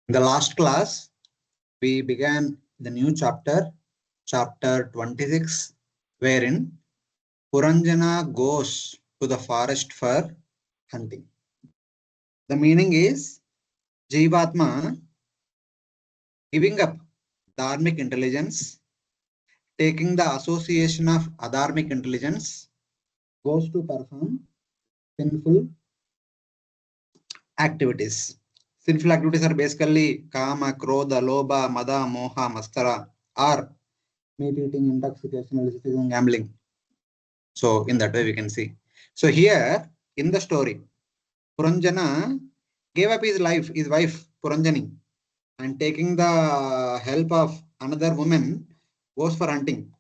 In the last class, we began the new chapter, chapter 26, wherein Puranjana goes to the forest for hunting. The meaning is Jivatma giving up dharmic intelligence, taking the association of adharmic intelligence, goes to perform sinful activities. Sinful activities are basically kama, krodha, lobha, mada, moha, mastara, or meat eating, intoxication, illicit gambling. So in that way we can see. So here in the story, Puranjana gave up his life, his wife Puranjani, and taking the help of another woman goes for hunting.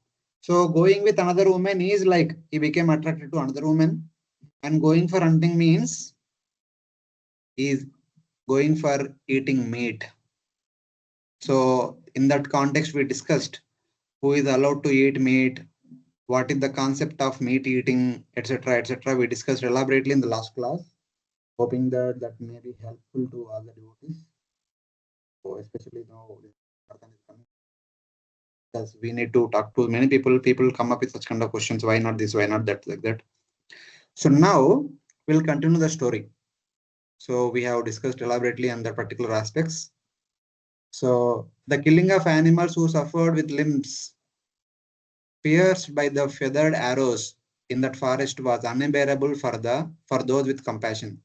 So going with another woman is like he became attracted to another woman, and going for hunting means he is going for eating meat. So in that context we discussed who is allowed to eat meat, what is the concept of meat eating, etc., etc. We discussed elaborately in the last class, hoping that that may be helpful to all the devotees. So especially now Bharatan is coming, because we need to talk to many people. People come up with such kind of questions: why not this? Why not that? Like that. So now we'll continue the story. So we have discussed elaborately on the particular aspects. So the killing of animals who suffered with limbs pierced by the feathered arrows in that forest was unbearable for those with compassion.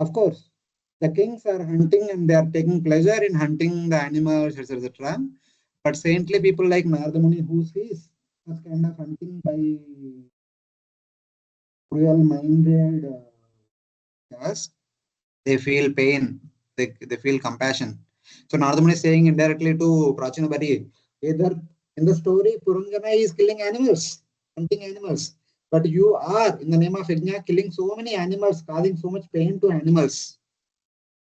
Of course, the kings are hunting and they are taking pleasure in hunting the animals, etc. But saintly people like Narada Muni who sees such kind of hunting by cruel-minded yes, they feel pain, they feel compassion. So Narada Muni is saying indirectly to Prachina Bari, either in the story Puranjana is killing animals, hunting animals, but you are in the name of Yajna killing so many animals, causing so much pain to animals.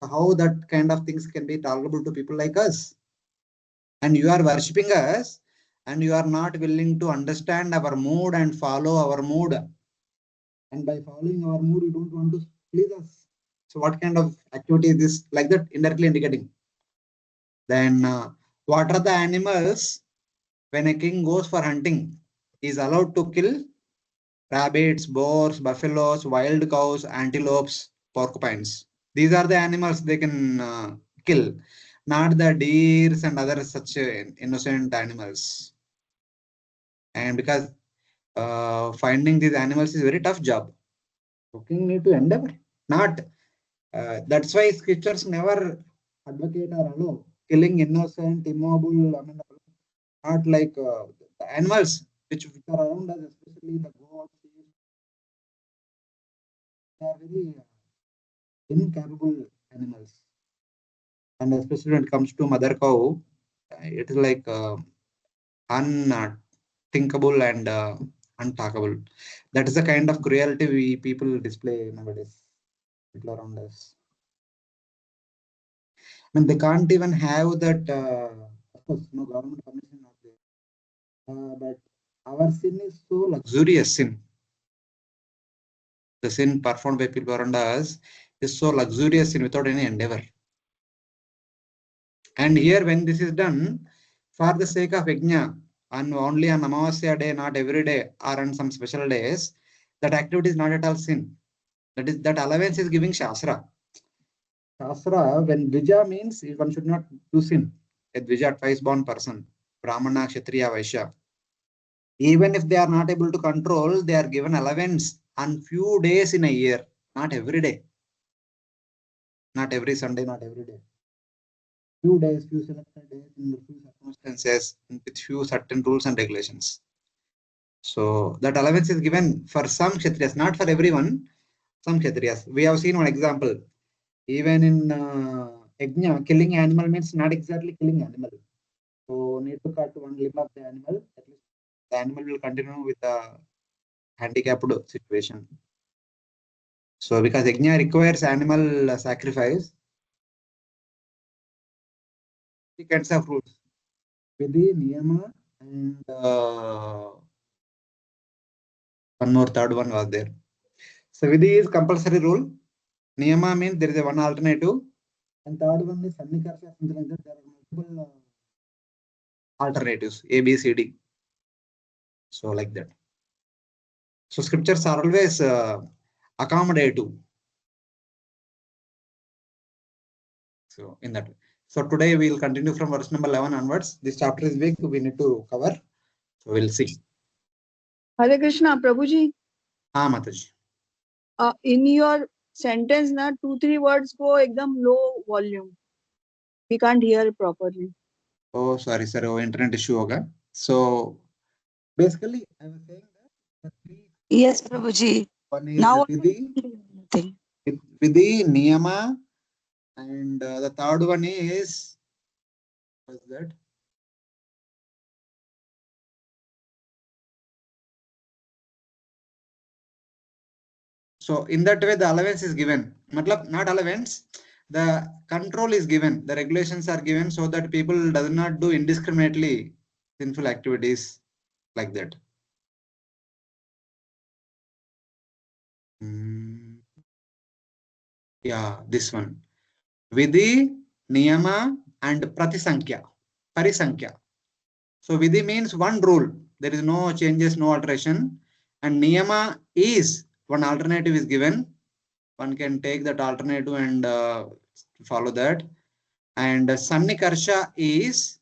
How that kind of things can be tolerable to people like us? And you are worshipping us, and you are not willing to understand our mood and follow our mood. And by following our mood, you don't want to please us. So what kind of activity is this? Like that, indirectly indicating. Then what are the animals when a king goes for hunting? He is allowed to kill rabbits, boars, buffaloes, wild cows, antelopes, porcupines. These are the animals they can kill, not the deers and other such innocent animals. And because finding these animals is a very tough job, cooking need to endeavor. Not that's why scriptures never advocate or allow killing innocent, immobile. I mean, not like the animals which are around us, especially the goats. They are very incapable animals, and especially when it comes to mother cow, it is like unthinkable and untalkable. That is the kind of cruelty we people display nowadays. People around us. I mean, they can't even have that. Of course, no government permission not there. But our sin is so luxurious sin. The sin performed by people around us is so luxurious sin without any endeavor. And here, when this is done for the sake of yajna, and only on Amavasya day, not every day, or on some special days, that activity is not at all sin. That allowance is giving Shastra. Shastra, when Dvija means one should not do sin. A Dvija, twice born person, Brahmana, Kshatriya, Vaishya. Even if they are not able to control, they are given allowance on few days in a year, not every day, not every Sunday, not every day. Few days, few selected days in the few circumstances with few certain rules and regulations. So that allowance is given for some Kshatriyas, not for everyone, some Kshatriyas. We have seen one example. Even in Yajna, killing animal means not exactly killing animal. So need to cut one limb of the animal. At least the animal will continue with the handicapped situation. So because Yajna requires animal sacrifice, three kinds of rules. Vidhi, Niyama, and one more third one was there. So Vidhi is compulsory rule. Niyama means there is a one alternative. And third one is Sannikarsa, something like that. There are multiple alternatives, A, B, C, D. So like that. So scriptures are always accommodative. So in that way. So today we will continue from verse number 11 onwards. This chapter is big. We need to cover. So we'll see. Hare Krishna, Prabhuji. हाँ माताजी. In your sentence, na 2-3 words go ekdam low volume. We can't hear it properly. Oh, sorry, sir. Oh, internet issue होगा. So basically, I was saying that. Yes, Prabhuji. One is Now Vidhi, Niyama, and the third one is what's that? So in that way, the allowance is given. Matlab, not allowance. The control is given. The regulations are given so that people does not do indiscriminately sinful activities like that. Yeah, this one. Vidhi, Niyama, and Pratisankhya. Parisankhya. So Vidhi means one rule. There is no changes, no alteration. And Niyama is one alternative is given. One can take that alternative and follow that. And Sannikarsha is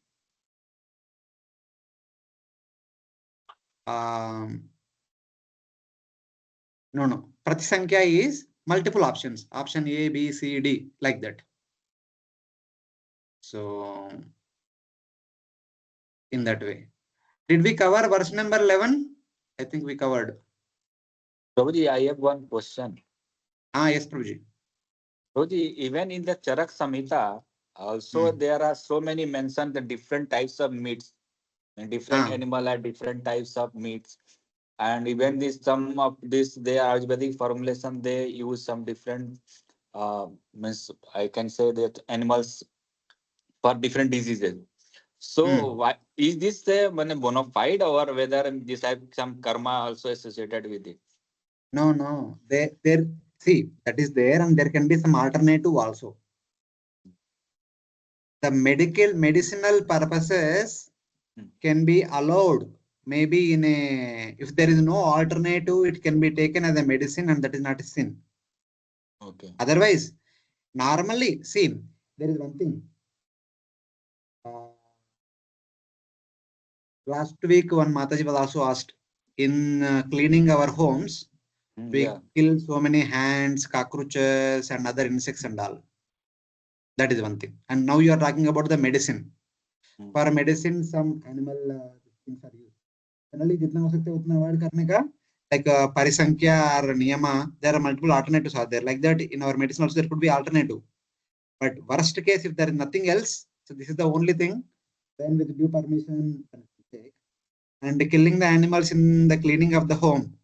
no. Pratisankhya is multiple options. Option A, B, C, D, like that. So in that way. Did we cover verse number 11? I think we covered. Prabhuji, I have one question. Yes, Prabhuji. Prabhuji, even in the Charak Samhita, also there are so many mentioned the different types of meats, and different animal and different types of meats. And even this some of this they are Ayurvedic formulation, they use some different means I can say that animals for different diseases. So why is this a bona fide, or whether this have some karma also associated with it? No. There. See, that is there, and there can be some alternative also. The medicinal purposes can be allowed. Maybe in a, if there is no alternative, it can be taken as a medicine, and that is not a sin. Okay. Otherwise, normally, see, there is one thing. Last week, one Mataji was also asked, in cleaning our homes, we kill so many ants, cockroaches, and other insects and all. That is one thing. And now you are talking about the medicine. For medicine, some animal things are used. Generally, जितना हो सकता है उतना avoid करने का. Like Parisankhya or Niyama, there are multiple alternatives are there. Like that, in our medicine also there could be alternative. But worst case, if there is nothing else, so this is the only thing. Then with due permission, take. And killing the animals in the cleaning of the home,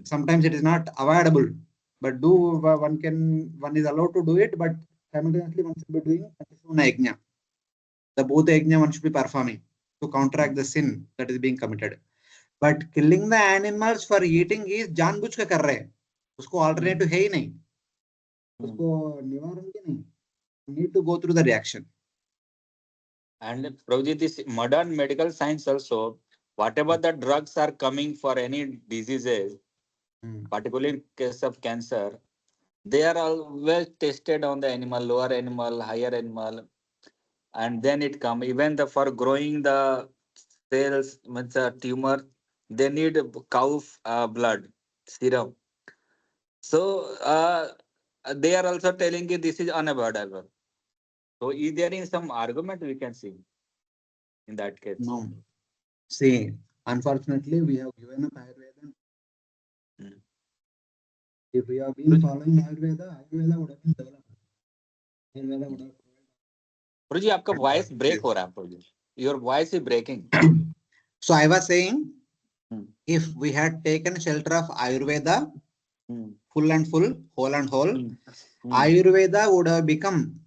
sometimes it is not avoidable. But one is allowed to do it, but simultaneously one should be doing yajna. The both yajna one should be performing to counteract the sin that is being committed. But killing the animals for eating is जानबूझ के कर रहे हैं. उसको alternative है ही नहीं. उसको निवारण भी नहीं. Need to go through the reaction. And Prabhuji, this modern medical science also, whatever the drugs are coming for any diseases, particularly in case of cancer, they are always tested on the animal, lower animal, higher animal, and then it come. Even for growing the cells with the tumor, they need cow blood serum. So they are also telling you this is unavoidable. So is there in some argument we can see in that case? No. See, unfortunately, we have given up Ayurveda. If we have been following Ayurveda would have been developed. Ayurveda would have. Prabhuji, आपका voice break हो रहा है Prabhuji. Your voice is breaking. So I was saying, if we had taken shelter of Ayurveda, full and full, whole and whole, Ayurveda would have become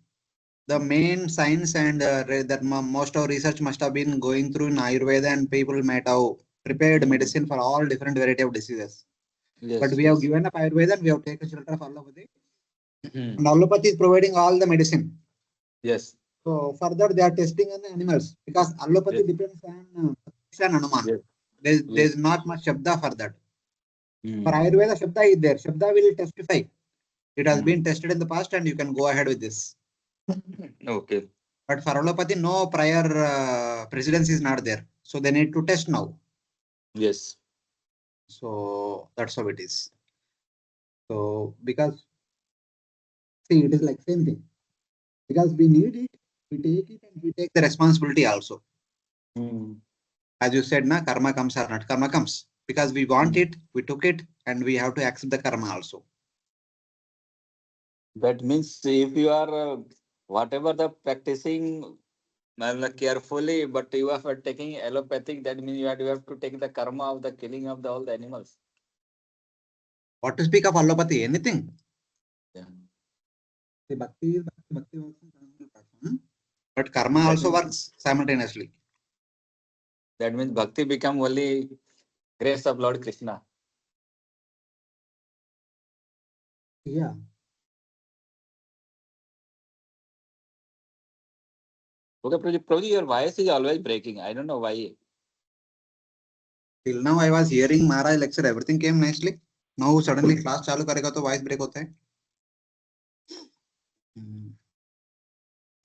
the main science, and that most of research must have been going through in Ayurveda, and people might have prepared medicine for all different variety of diseases. Yes, but we have given up Ayurveda and we have taken shelter of all of it. And allopathy is providing all the medicine. Yes. So further they are testing on the animals because allopathy Yes. depends on Anuman. Yes. There's not much Shabda for that. Hmm. For Ayurveda, Shabda is there. Shabda will testify. It has Hmm. been tested in the past and you can go ahead with this. Okay. But for allopathy, no prior precedence is not there. So they need to test now. Yes. So that's how it is. So because see, it is like same thing. Because we need it, we take it and we take the responsibility also. Hmm. As you said, na karma comes or not, karma comes. Because we want it, we took it, and we have to accept the karma also. That means if you are whatever the practicing carefully, but you are taking allopathic, that means you have to take the karma of the killing of all the animals. What to speak of allopathy? Anything. Yeah. See, bhakti is bhakti works in conventional platform, but karma That also means, works simultaneously. that means bhakti become only grace of Lord Krishna. Yeah. Okay, Prabhuji, your voice is always breaking. I don't know why. Till now I was hearing Maharaj lecture, everything came nicely. Now suddenly class चालू करेगा तो voice break होता है.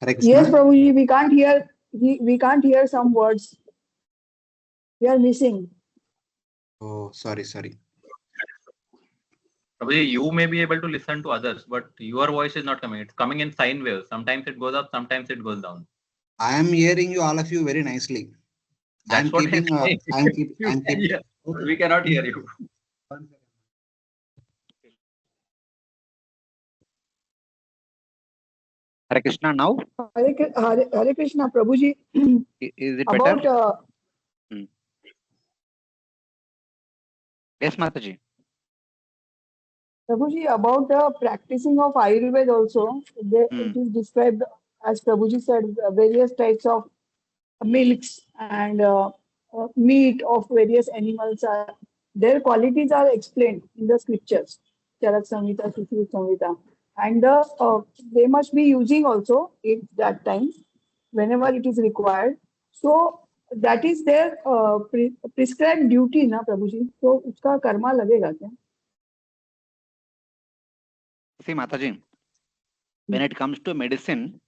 Hare Krishna. Yes, Prabhuji, we can't hear. We can't hear some words. We are missing. Oh, sorry. Prabhuji, you may be able to listen to others, but your voice is not coming. It's coming in sine waves. Sometimes it goes up, sometimes it goes down. I am hearing you, all of you, very nicely. That's what I'm saying. I'm keeping. Yeah, Okay. we cannot hear you. Hare Krishna now. Hare Krishna, Prabhuji. Is it About better? Yes, Mataji. Prabhuji, about the practicing of Ayurveda also, it is described, as Prabhuji said, various types of milks and meat of various animals are, their qualities are explained in the scriptures, Charak Samhita, Sushruta Samhita, and they must be using also at that time whenever it is required. So that is their prescribed duty, na Prabhuji. So उसका कर्मा लगेगा क्या? See, Mataji, when it comes to medicine,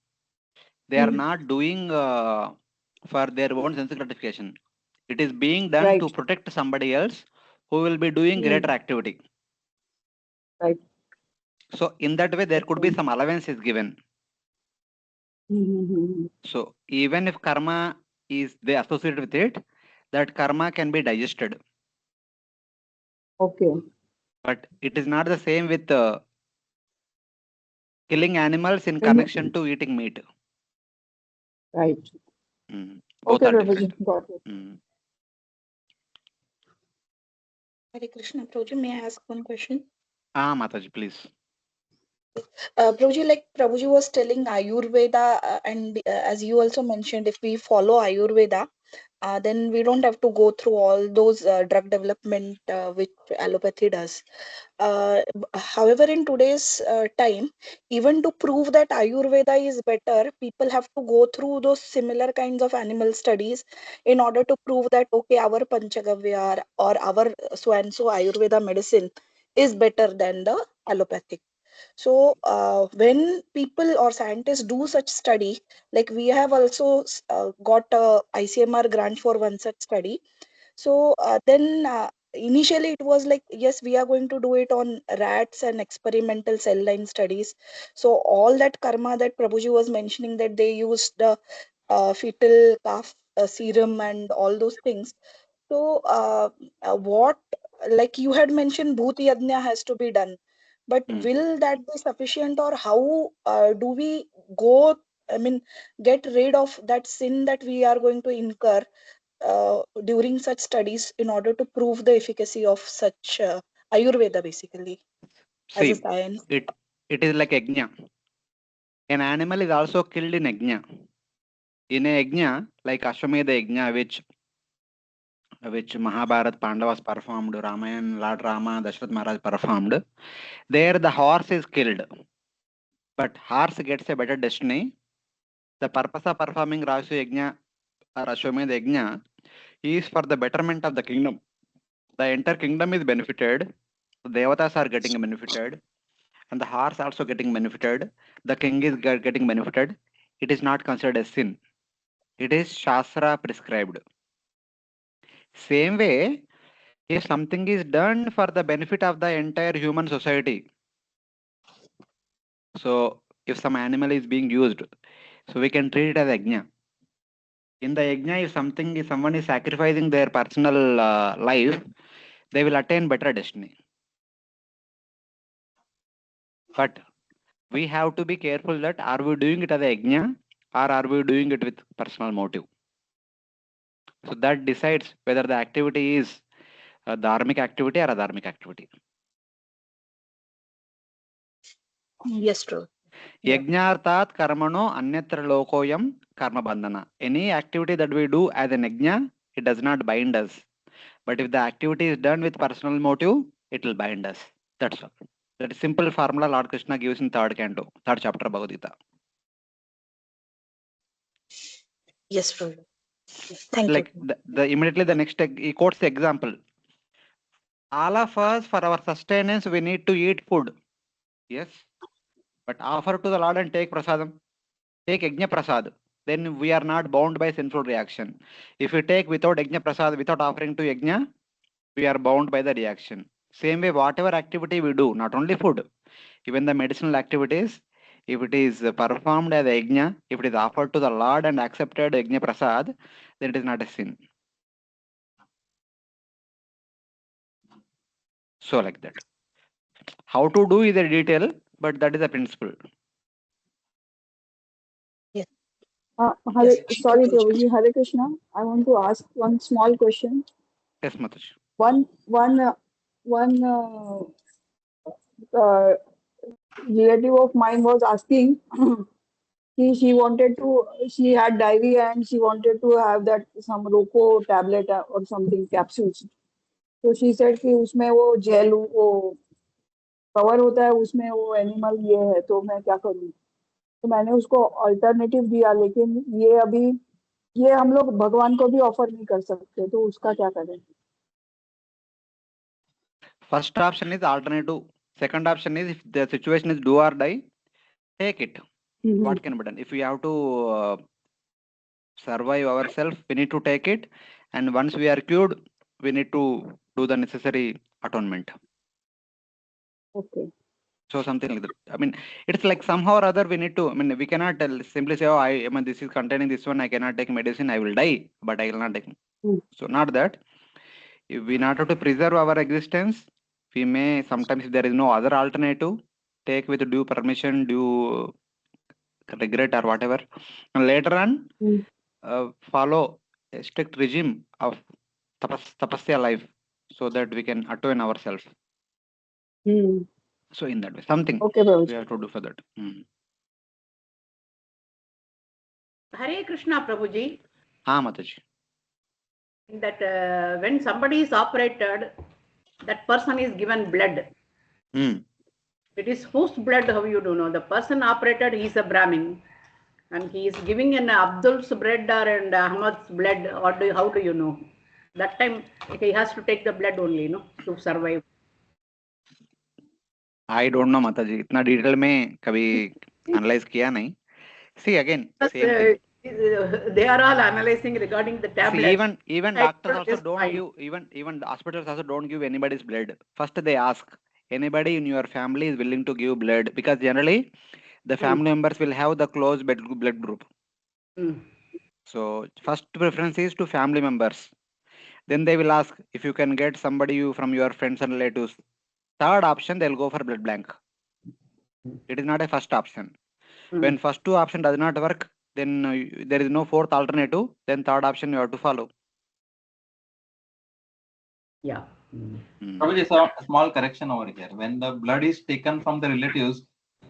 they are not doing for their own sense gratification. It is being done Right. to protect somebody else who will be doing greater activity. Right. So in that way, there could be some allowance is given. So even if karma is they associated with it, that karma can be digested. Okay. But it is not the same with killing animals in When you- connection to eating meat. Right. Both Okay, are different. Prabhuji, got it. Hare Krishna, Prabhuji, may I ask one question? Mataji, please. Prabhuji, like Prabhuji was telling Ayurveda, and as you also mentioned, if we follow Ayurveda, then we don't have to go through all those drug development which allopathy does. However, in today's time, even to prove that Ayurveda is better, people have to go through those similar kinds of animal studies in order to prove that, okay, our Panchagavya or our so and so Ayurveda medicine is better than the allopathic. So when people or scientists do such study, like we have also got a ICMR grant for one such study. So then initially it was like, yes, we are going to do it on rats and experimental cell line studies. So all that karma that Prabhuji was mentioning, that they used the fetal calf serum and all those things. So what, like you had mentioned, Bhoot Yajna has to be done. But will that be sufficient, or how do we go, I mean, get rid of that sin that we are going to incur during such studies in order to prove the efficacy of such Ayurveda, basically, as a See, science? it is like yajna. An animal is also killed in yajna. In a yajna, like Ashwamedha yajna, which Mahabharat Pandavas performed, Ramayana, Lord Rama, Dashrath Maharaj performed, there the horse is killed. but horse gets a better destiny. The purpose of performing Rashu Yajna or Ashwamedha Yajna is for the betterment of the kingdom. The entire kingdom is benefited, the devatas are getting benefited, and the horse also getting benefited. The king is getting benefited. It is not considered a sin. It is Shastra prescribed. Same way, if something is done for the benefit of the entire human society, so if some animal is being used, so we can treat it as yajna. In the yajna, if someone is sacrificing their personal life, they will attain better destiny. But we have to be careful that are we doing it as a yajna or are we doing it with personal motive? So that decides whether the activity is a dharmic activity or a dharmic activity. Yes, true. Yeah. Yajnartat karmano anyatra lokoyam karma bandhana. Any activity that we do as an yajna, it does not bind us. But if the activity is done with personal motive, it will bind us. That's all. That is simple formula Lord Krishna gives in third canto, third chapter Bhagavad Gita. Yes, true. Thank Like you. immediately the next he quotes the example. All of us for our sustenance we need to eat food. Yes. But offer to the Lord and take prasadam. Take yajna prasad. Then we are not bound by sinful reaction. If we take without yajna prasad, without offering to yajna, we are bound by the reaction. Same way, whatever activity we do, not only food, even the medicinal activities, if it is performed as a yajna, if it is offered to the Lord and accepted yajna prasad, then it is not a sin. So like that. How to do is a detail, but that is a principle. Sorry, Prabhuji, Hare Krishna. I want to ask one small question. Yes, Mataji. One relative of mine was asking. She had diarrhea and she wanted to have that some Roco tablet or something capsules. तो she said कि उसमें वो jail वो cover होता है उसमें वो animal ये है तो मैं क्या करूँ तो मैंने उसको अल्टरनेटिव दिया लेकिन ये हम लोग भगवान को भी ऑफर नहीं कर सकते तो उसका क्या करें First option is alternative. Second option is if the situation is do or die, take it. What can be done? If we have to survive ourselves, we need to take it. And once we are cured, we need to do the necessary atonement. Okay. So something like that. I mean, it's like somehow or other we need to, I mean, we cannot simply say, oh, I mean, this is containing this one, I cannot take medicine, I will die, but I will not take. So not that. If we not have to preserve our existence, we may sometimes, if there is no other alternative, take with due permission, due regret or whatever. And later on, follow a strict regime of tapasya life so that we can atone ourselves. So in that way, something Okay, we have to do for that. Hare Krishna, Prabhuji. Mataji. That when somebody is operated, that person is given blood. It is whose blood, how you do know? The person operated, he is a Brahmin. And he is giving an Abdul's blood or and Ahmad's blood, or how do you know? That time he has to take the blood only, no, to survive. I don't know, Mataji. इतना detail में कभी analyze किया नहीं. See again, same thing. They are all analyzing regarding the tablet. See, even doctors also don't give, even hospitals also don't give anybody's blood. First they ask, anybody in your family is willing to give blood? Because generally, the family members will have the close blood group. So first preference is to family members. Then they will ask if you can get somebody from your friends and relatives. Third option, they'll go for blood bank. It is not a first option. When first two option does not work, then there is no fourth alternative. Then third option you have to follow. Yeah. Probably a small correction over here. When the blood is taken from the relatives,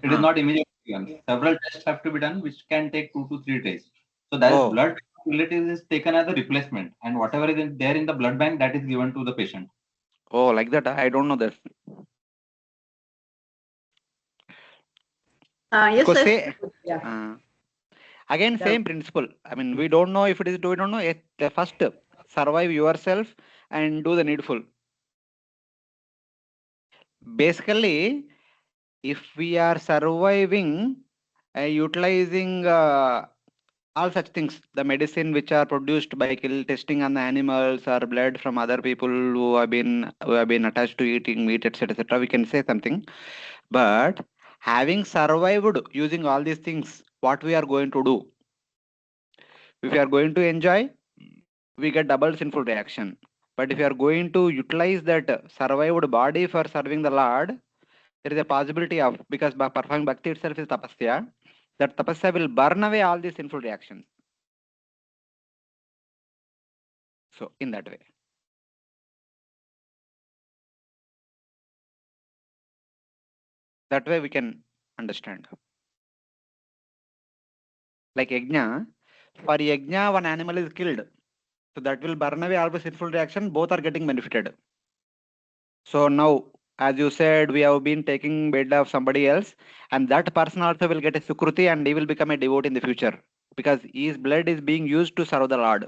it is not immediately given. Several tests have to be done, which can take 2 to 3 days. So that is blood from relatives is taken as a replacement, and whatever is there in the blood bank, that is given to the patient. Oh, like that? I don't know that. Yes, Because yes. Yeah. Again, Yeah. same principle. I mean, we don't know if it is, we don't know. First, survive yourself and do the needful. Basically, if we are surviving, utilizing all such things, the medicine which are produced by testing on the animals or blood from other people who have been attached to eating meat, etc., we can say something. But having survived using all these things, what we are going to do? If we are going to enjoy, we get double sinful reaction. But if you are going to utilize that survived body for serving the Lord, there is a possibility of, because by performing bhakti itself is tapasya, that tapasya will burn away all these sinful reactions. So in that way. That way we can understand. Like yajna, for yajna one animal is killed. So that will burn away all the sinful reaction, both are getting benefited. So now, as you said, we have been taking bed of somebody else, and that person also will get a sukruti and he will become a devotee in the future, because his blood is being used to serve the Lord.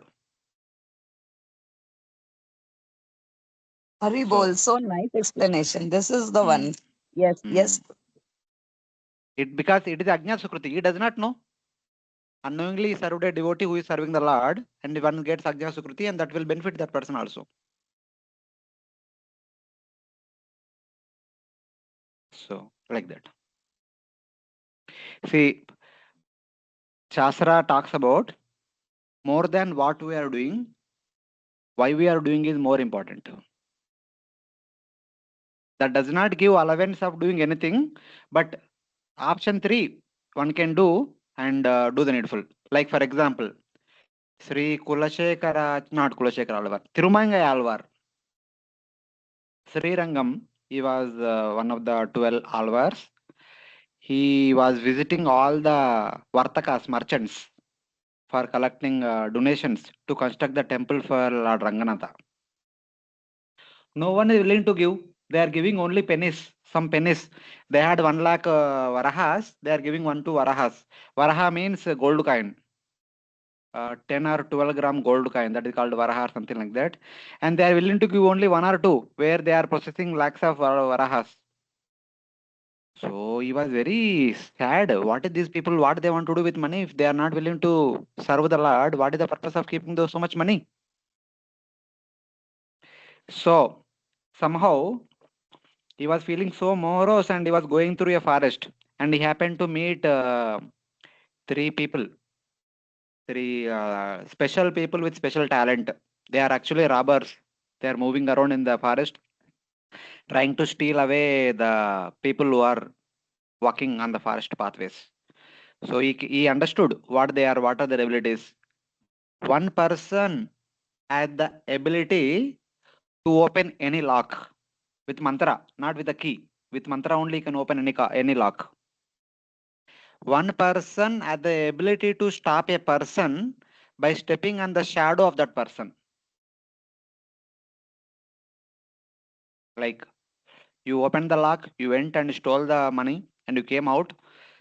Hari bol, so nice explanation. This is the one. Yes, yes. Because it is Ajna Sukruti, he does not know. Unknowingly he served a devotee who is serving the Lord, and one gets Ajna Sukruti, and that will benefit that person also. So, like that. See, Shastra talks about more than what we are doing, why we are doing is more important. That does not give allowance of doing anything, but option 3, one can do and do the needful. Like for example, Sri Kulashekara, not Kulashekara Alvar, Thirumangai Alvar. Sri Rangam, he was one of the 12 Alvars. He was visiting all the Vartakas, merchants, for collecting donations to construct the temple for Lord Ranganatha. No one is willing to give. They are giving only pennies, some pennies. They had 1 lakh varahas. They are giving 1 2 varahas. Varaha means gold coin. 10 or 12 gram gold coin, that is called varaha or something like that. And they are willing to give only 1 or 2, where they are processing lakhs of varahas. So he was very sad. What is these people, what they want to do with money? If they are not willing to serve the Lord, what is the purpose of keeping so much money? So somehow he was feeling so morose, and he was going through a forest, and he happened to meet 3 people, 3 special people with special talent. They are actually robbers. They are moving around in the forest, trying to steal away the people who are walking on the forest pathways. So he understood what they are, what are their abilities. One person had the ability to open any lock with mantra, not with a key. With mantra only you can open any lock. One person had the ability to stop a person by stepping on the shadow of that person. Like, you opened the lock, you went and stole the money, and you came out.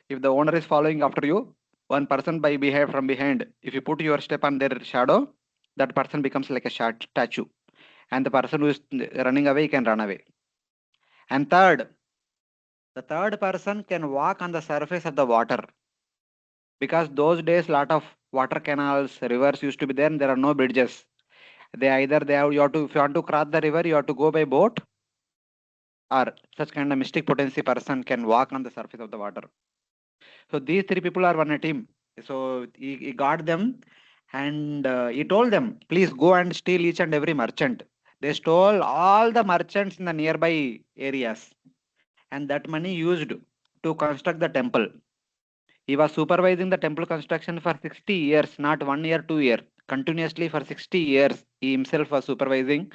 If the owner is following after you, one person from behind, if you put your step on their shadow, that person becomes like a statue. And the person who is running away can run away. And third, the third person can walk on the surface of the water. Because those days, lot of water canals, rivers used to be there, and there are no bridges. You have to, if you want to cross the river, you have to go by boat, or such kind of mystic potency person can walk on the surface of the water. So these 3 people are one a team. So he got them, and he told them, please go and steal each and every merchant. They stole all the merchants in the nearby areas, and that money used to construct the temple. He was supervising the temple construction for 60 years, not 1 year, 2 year. Continuously for 60 years, he himself was supervising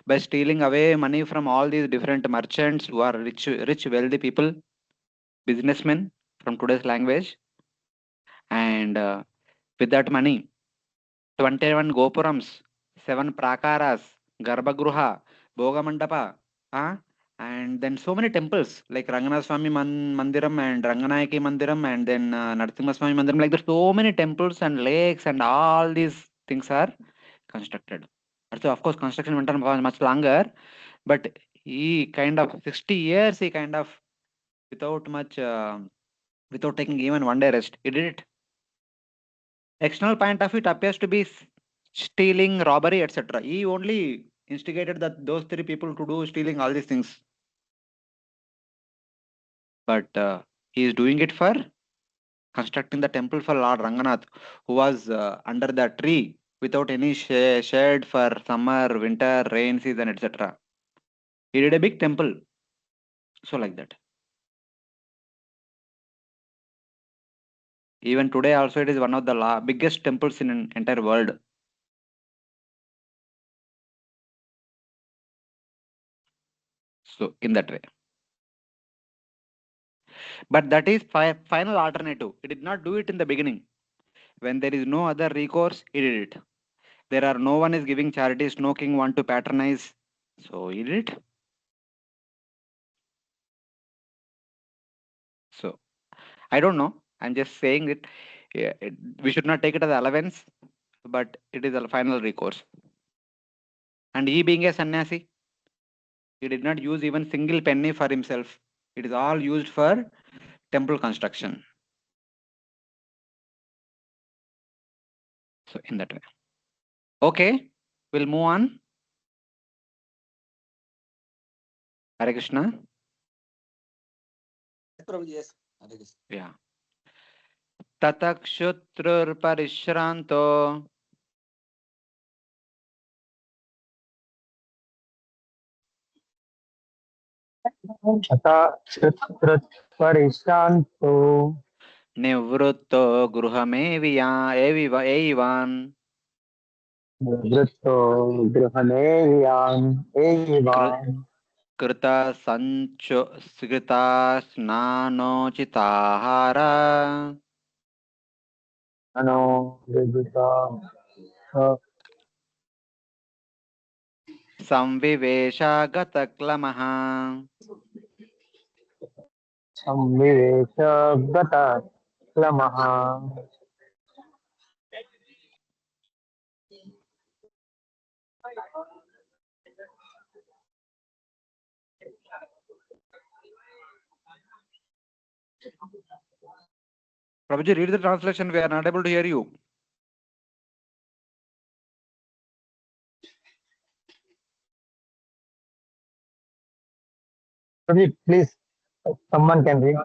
by stealing away money from all these different merchants who are rich, wealthy people, businessmen from today's language. And with that money, 21 gopurams, 7 prakaras, garbhagruha, bogamandapa, And then so many temples like Ranganath Swami Mandiram and Ranganayaki Mandiram and then Narasimha Swami Mandiram. Like there's so many temples and lakes and all these things are constructed. So of course construction went on much longer, but he kind of 60 years he kind of without much without taking even one day rest he did it. External point of view, it appears to be stealing, robbery, etc. He only instigated that those three people to do stealing all these things. But he is doing it for constructing the temple for Lord Ranganath, who was under the tree without any shade for summer, winter, rain season, etc. He did a big temple. So like that. Even today also it is one of the biggest temples in an entire world. So in that way. But that is final alternative. He did not do it in the beginning. When there is no other recourse, he did it. There are no one is giving charities, no king want to patronize. So he did it. So I don't know. I'm just saying it. Yeah, we should not take it as allowance, but it is a final recourse. And he being a sannyasi, he did not use even single penny for himself. It is all used for temple construction. So in that way. Okay, we'll move on. Hare Krishna. Yes. Hare Krishna. Yeah. Tatakshutrar parishranto परिशांतो nivritto evivan निवृत्तो गृहणेयान् एवान् krita skrita snanochitahara अनो विदिता samviveshagataklamah. संविवेश गत क्लमः Prabhuji, read the translation. We are not able to hear you. Please, someone can read.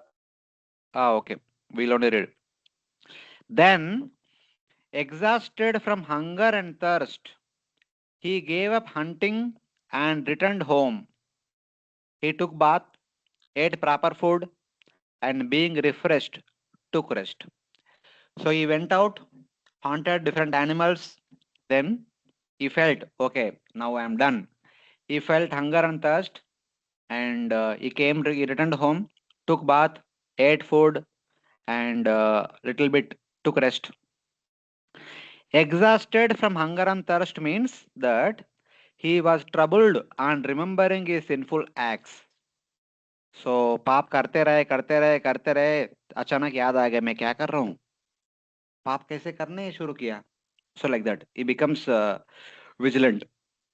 Okay. We'll only read. Then, exhausted from hunger and thirst, he gave up hunting and returned home. He took bath, ate proper food, and being refreshed, took rest. So he went out, hunted different animals. Then he felt, okay, now I am done. He felt hunger and thirst, and he returned home, took bath, ate food, and little bit took rest. Exhausted from hunger and thirst means that he was troubled on remembering his sinful acts. So पाप करते रहे अचानक याद आ गया मैं क्या कर रहा हूँ पाप कैसे करने शुरू किया. So like that he becomes vigilant.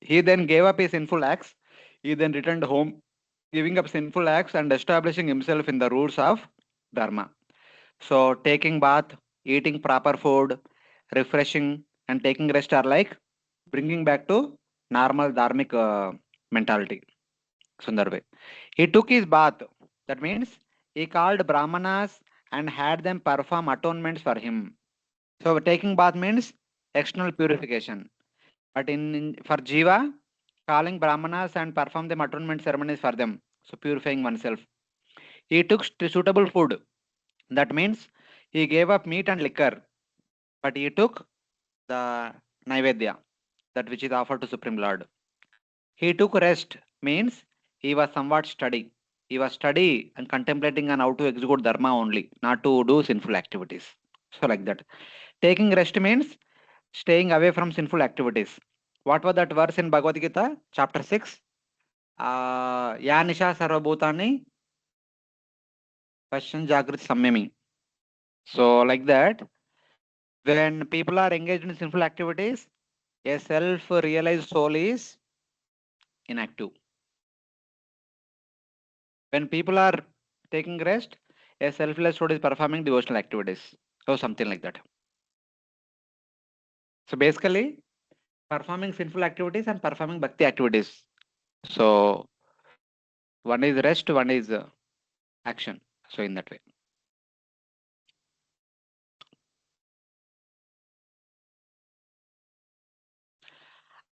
He then gave up his sinful acts. He then returned home, giving up sinful acts and establishing himself in the rules of dharma. So taking bath, eating proper food, refreshing, and taking rest are like bringing back to normal dharmic mentality. Sundar way. He took his bath. That means he called brahmanas and had them perform atonements for him. So taking bath means external purification. But for jiva, calling brahmanas and perform them atonement ceremonies for them. So purifying oneself. He took suitable food. That means he gave up meat and liquor, but he took the naivedya, that which is offered to Supreme Lord. He took rest, means he was somewhat study. He was study and contemplating on how to execute dharma only, not to do sinful activities. So like that. Taking rest means staying away from sinful activities. What was that verse in Bhagavad Gita, chapter 6? या निशा sarvabhutani pasyan jagriti samyami. So like that, when people are engaged in sinful activities, a self-realized soul is inactive. When people are taking rest, a selfless soul is performing devotional activities or something like that. So basically, performing sinful activities and performing bhakti activities. So one is rest, one is action. So in that way.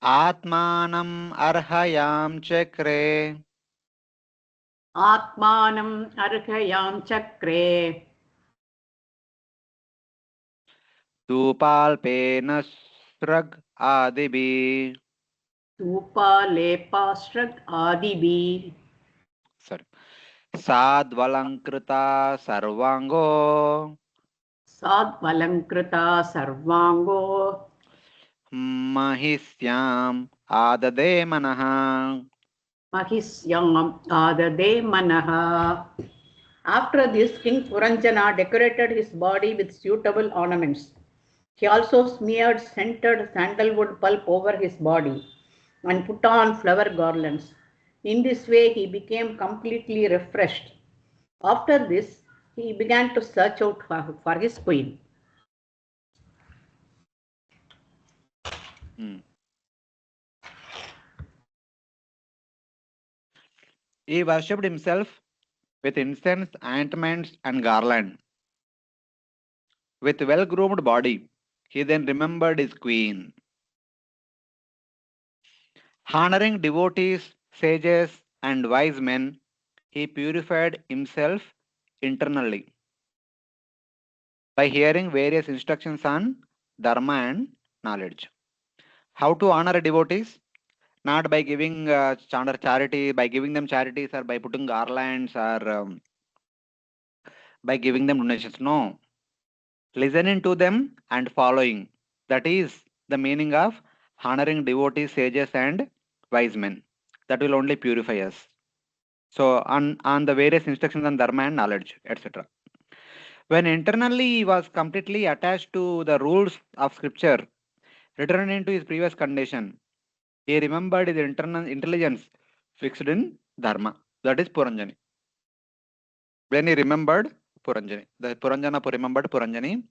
Atmanam arhayam chakre Atmanam arhayam chakre. Dupalpena srag adibi. Tupa lepa shrag adibi. Sorry. Sadvalankrita sarvango Sadvalankrita sarvango. mahisyam adade manaha. Mahisyam adade manaha. After this, King Puranjana decorated his body with suitable ornaments. He also smeared scented sandalwood pulp over his body and put on flower garlands. In this way, he became completely refreshed. After this, he began to search out for his queen. He worshipped himself with incense, ointments, and garland. With well-groomed body, he then remembered his queen. Honoring devotees, sages, and wise men, he purified himself internally by hearing various instructions on dharma and knowledge. How to honor devotees? Not by giving charity, by giving them charities, or by putting garlands, or by giving them donations. No, listening to them and following. That is the meaning of honoring devotees, sages, and wise men. That will only purify us. So on the various instructions on dharma and knowledge, etc. When internally he was completely attached to the rules of scripture, returning to his previous condition, he remembered his internal intelligence fixed in dharma. That is Puranjani. When he remembered Puranjani, the Puranjana remembered Puranjani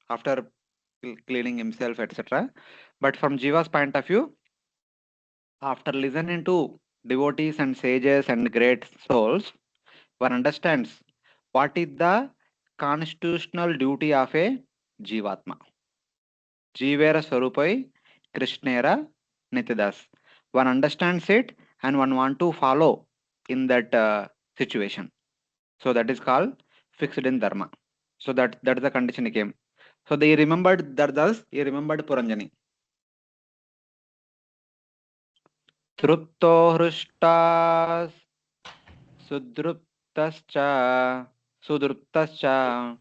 after cleaning himself, etc. But from Jiva's point of view, after listening to devotees and sages and great souls, one understands what is the constitutional duty of a Jivatma. Jivera Swarupai Krishnera Nityadas. One understands it and one want to follow in that situation. So that is called fixed in dharma. So that is the condition he came. So they remembered that, thus he remembered Puranjani. Trupto hrushtas sudruptascha sudruptascha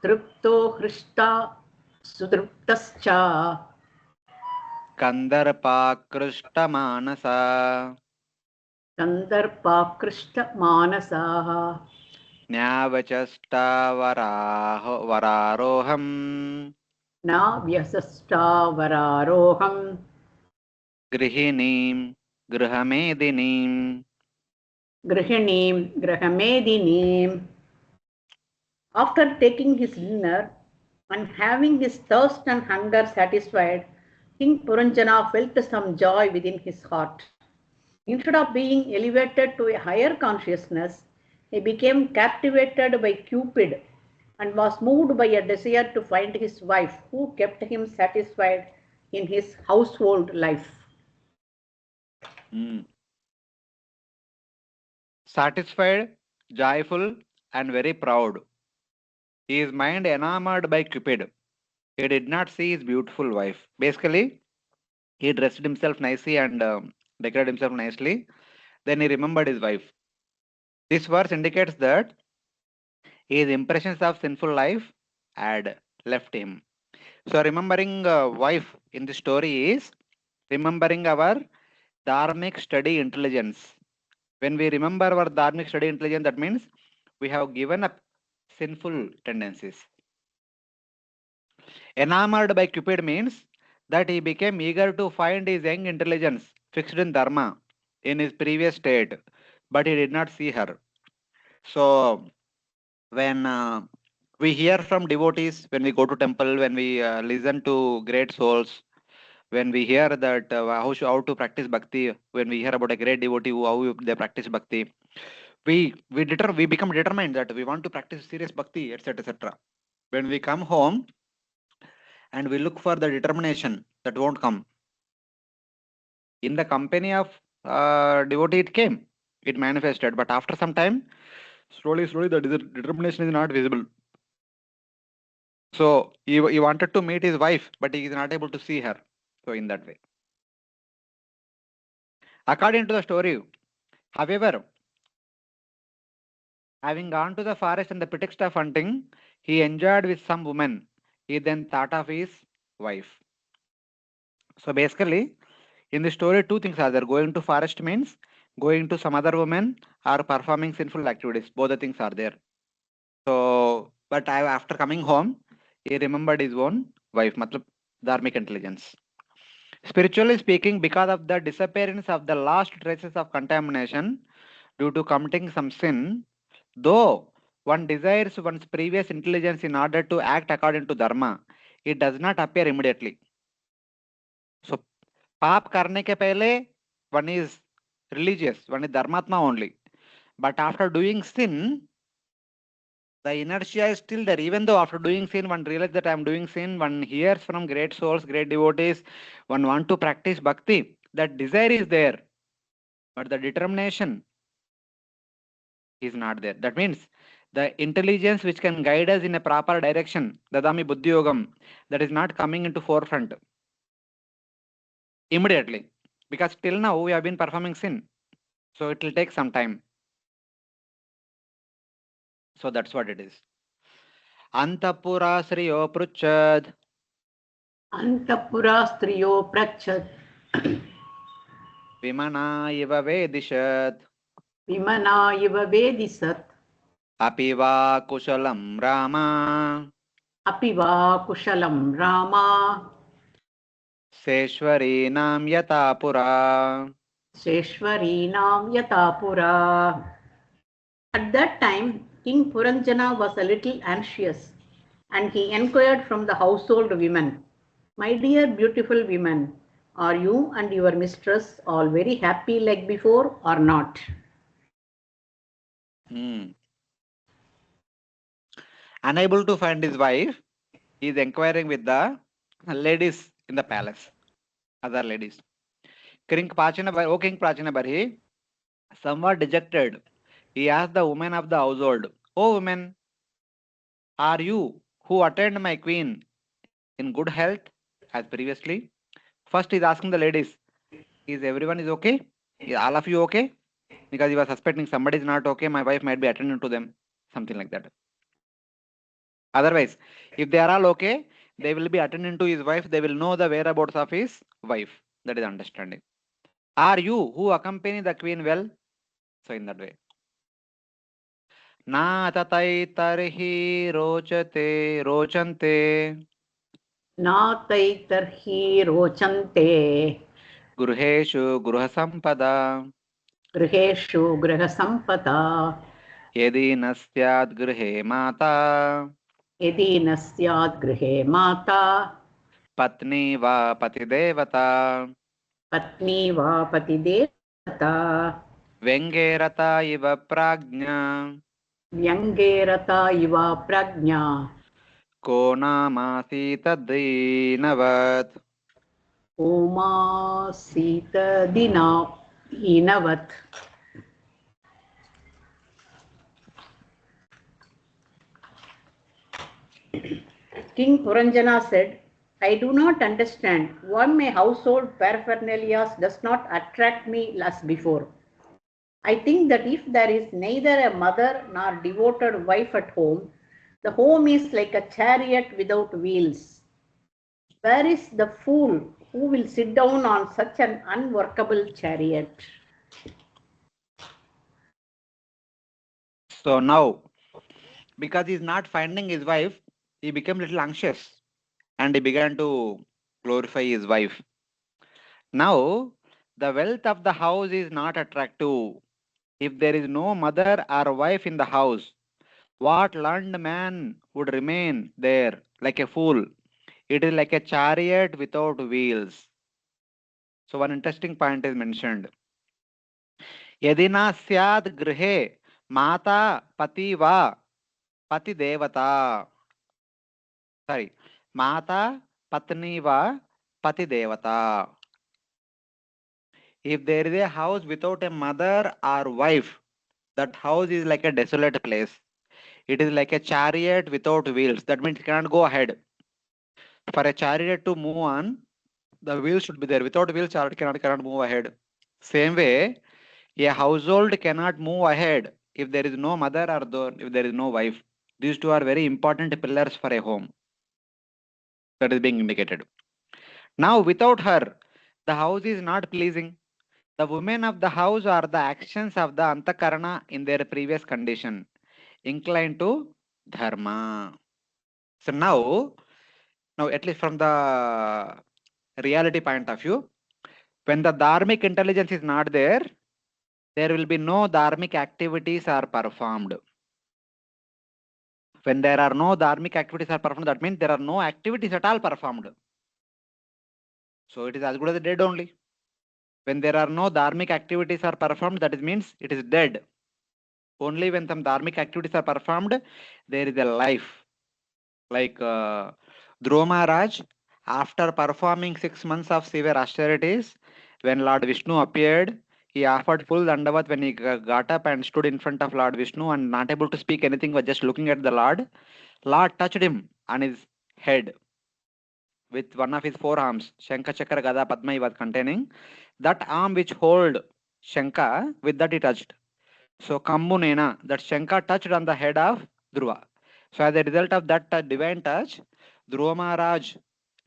Tripto Hrishta Sudruptascha kandarpa manasa Kandarpa Krishta Manasaha nyavachasta vararoham Na Vyasasta Vararoham grihinim grihamedinim. Grihinim Grahamedinim. After taking his dinner and having his thirst and hunger satisfied, King Puranjana felt some joy within his heart. Instead of being elevated to a higher consciousness, he became captivated by Cupid and was moved by a desire to find his wife, who kept him satisfied in his household life. Satisfied, joyful, and very proud. His mind enamored by Cupid. He did not see his beautiful wife. Basically, he dressed himself nicely and decorated himself nicely. Then he remembered his wife. This verse indicates that his impressions of sinful life had left him. So remembering wife in the story is remembering our dharmic study intelligence. When we remember our dharmic study intelligence, that means we have given up sinful tendencies. Enamored by Cupid means that he became eager to find his young intelligence fixed in dharma in his previous state, but he did not see her. So when we hear from devotees, when we go to temple, when we listen to great souls, when we hear that how to practice bhakti, when we hear about a great devotee how they practice bhakti, we become determined that we want to practice serious bhakti, etc., etc. When we come home and we look for the determination, that won't come. In the company of devotee, it came, it manifested, but after some time, slowly, the determination is not visible. So he wanted to meet his wife, but he is not able to see her. So in that way, according to the story, however, having gone to the forest in the pretext of hunting, he enjoyed with some woman. He then thought of his wife. So basically, in the story, two things are there. Going to forest means going to some other woman or performing sinful activities. Both the things are there. So, but after coming home, he remembered his own wife, matlab dharmic intelligence. Spiritually speaking, because of the disappearance of the last traces of contamination due to committing some sin, though one desires one's previous intelligence in order to act according to dharma, it does not appear immediately. So, पाप करने के पहले one is religious, one is dharmatma only. But after doing sin, the inertia is still there. Even though after doing sin, one realizes that I am doing sin, one hears from great souls, great devotees, one want to practice bhakti. That desire is there, but the determination is not there. That means the intelligence which can guide us in a proper direction, dadami buddhi yogam, that is not coming into forefront immediately, because till now we have been performing sin, so it will take some time. So that's what it is. Antapura Sriyo Pruchad. Antapura Striyo Prachat. Vimana Iva Vedishat. Vimana Iva Vedisat. Apiva Kushalam Rama. Apiva Kushalam Rama. Seshwari Nam Yatapura. Seshwari Nam Yatapura. At that time, King Puranjana was a little anxious, and he inquired from the household women, "My dear beautiful women, are you and your mistress all very happy like before or not?" Unable to find his wife, he is inquiring with the ladies in the palace, other ladies. King Prachinabarhi, somewhat dejected, he asked the women of the household, "Oh women, are you who attend my queen in good health as previously?" First he is asking the ladies, is everyone is okay? Is all of you okay? Because he was suspecting somebody is not okay, my wife might be attending to them, something like that. Otherwise, if they are all okay, they will be attending to his wife, they will know the whereabouts of his wife. That is understanding. Are you who accompany the queen well? So in that way. Na tatai tarhi rochante. Na taitarhi rochante. Gruheshu gruhasampada. Griheshu grihasampata. Yedi nasyad grihe mata. Yadi nasyad grihe mata. Patni va patidevata. Patni va patidevata. Vengerata iva prajna. Vyangerata iva prajna. Ko namasi tadinavat. Oma Sita Dina Hinavat. King Puranjana said, "I do not understand why my household paraphernalia does not attract me as before. I think that if there is neither a mother nor devoted wife at home, the home is like a chariot without wheels. Where is the fool Who will sit down on such an unworkable chariot? So now, because he's not finding his wife, he became little anxious and he began to glorify his wife. Now, the wealth of the house is not attractive. If there is no mother or wife in the house, what learned man would remain there like a fool? It is like a chariot without wheels. So one interesting point is mentioned. Yadina syad grihe mata pati va pati devata. Sorry, mata patni va pati devata. If there is a house without a mother or wife, that house is like a desolate place. It is like a chariot without wheels. That means it cannot go ahead. For a chariot to move on, the wheels should be there. Without wheels, chariot cannot move ahead. Same way, a household cannot move ahead if there is no mother or if there is no wife. These two are very important pillars for a home. That is being indicated. Now, without her, the house is not pleasing. The women of the house are the actions of the antakarana in their previous condition, inclined to dharma. So now at least from the reality point of view, when the dharmic intelligence is not there, there will be no dharmic activities are performed. When there are no dharmic activities are performed, that means there are no activities at all performed. So it is as good as dead only. When there are no dharmic activities are performed, that means it is dead. Only when some dharmic activities are performed, there is a life. Like Dhruva Maharaj, after performing 6 months of severe austerities, when Lord Vishnu appeared, he offered full dandavat. When he got up and stood in front of Lord Vishnu and not able to speak anything, was just looking at the Lord, Lord touched him on his head with one of his forearms. Shankha, Chakra, Gada, Padma he was containing. That arm which hold Shankha, with that he touched. So Kambunena, that Shankha touched on the head of Dhruva. So as a result of that divine touch, Dhruva Maharaj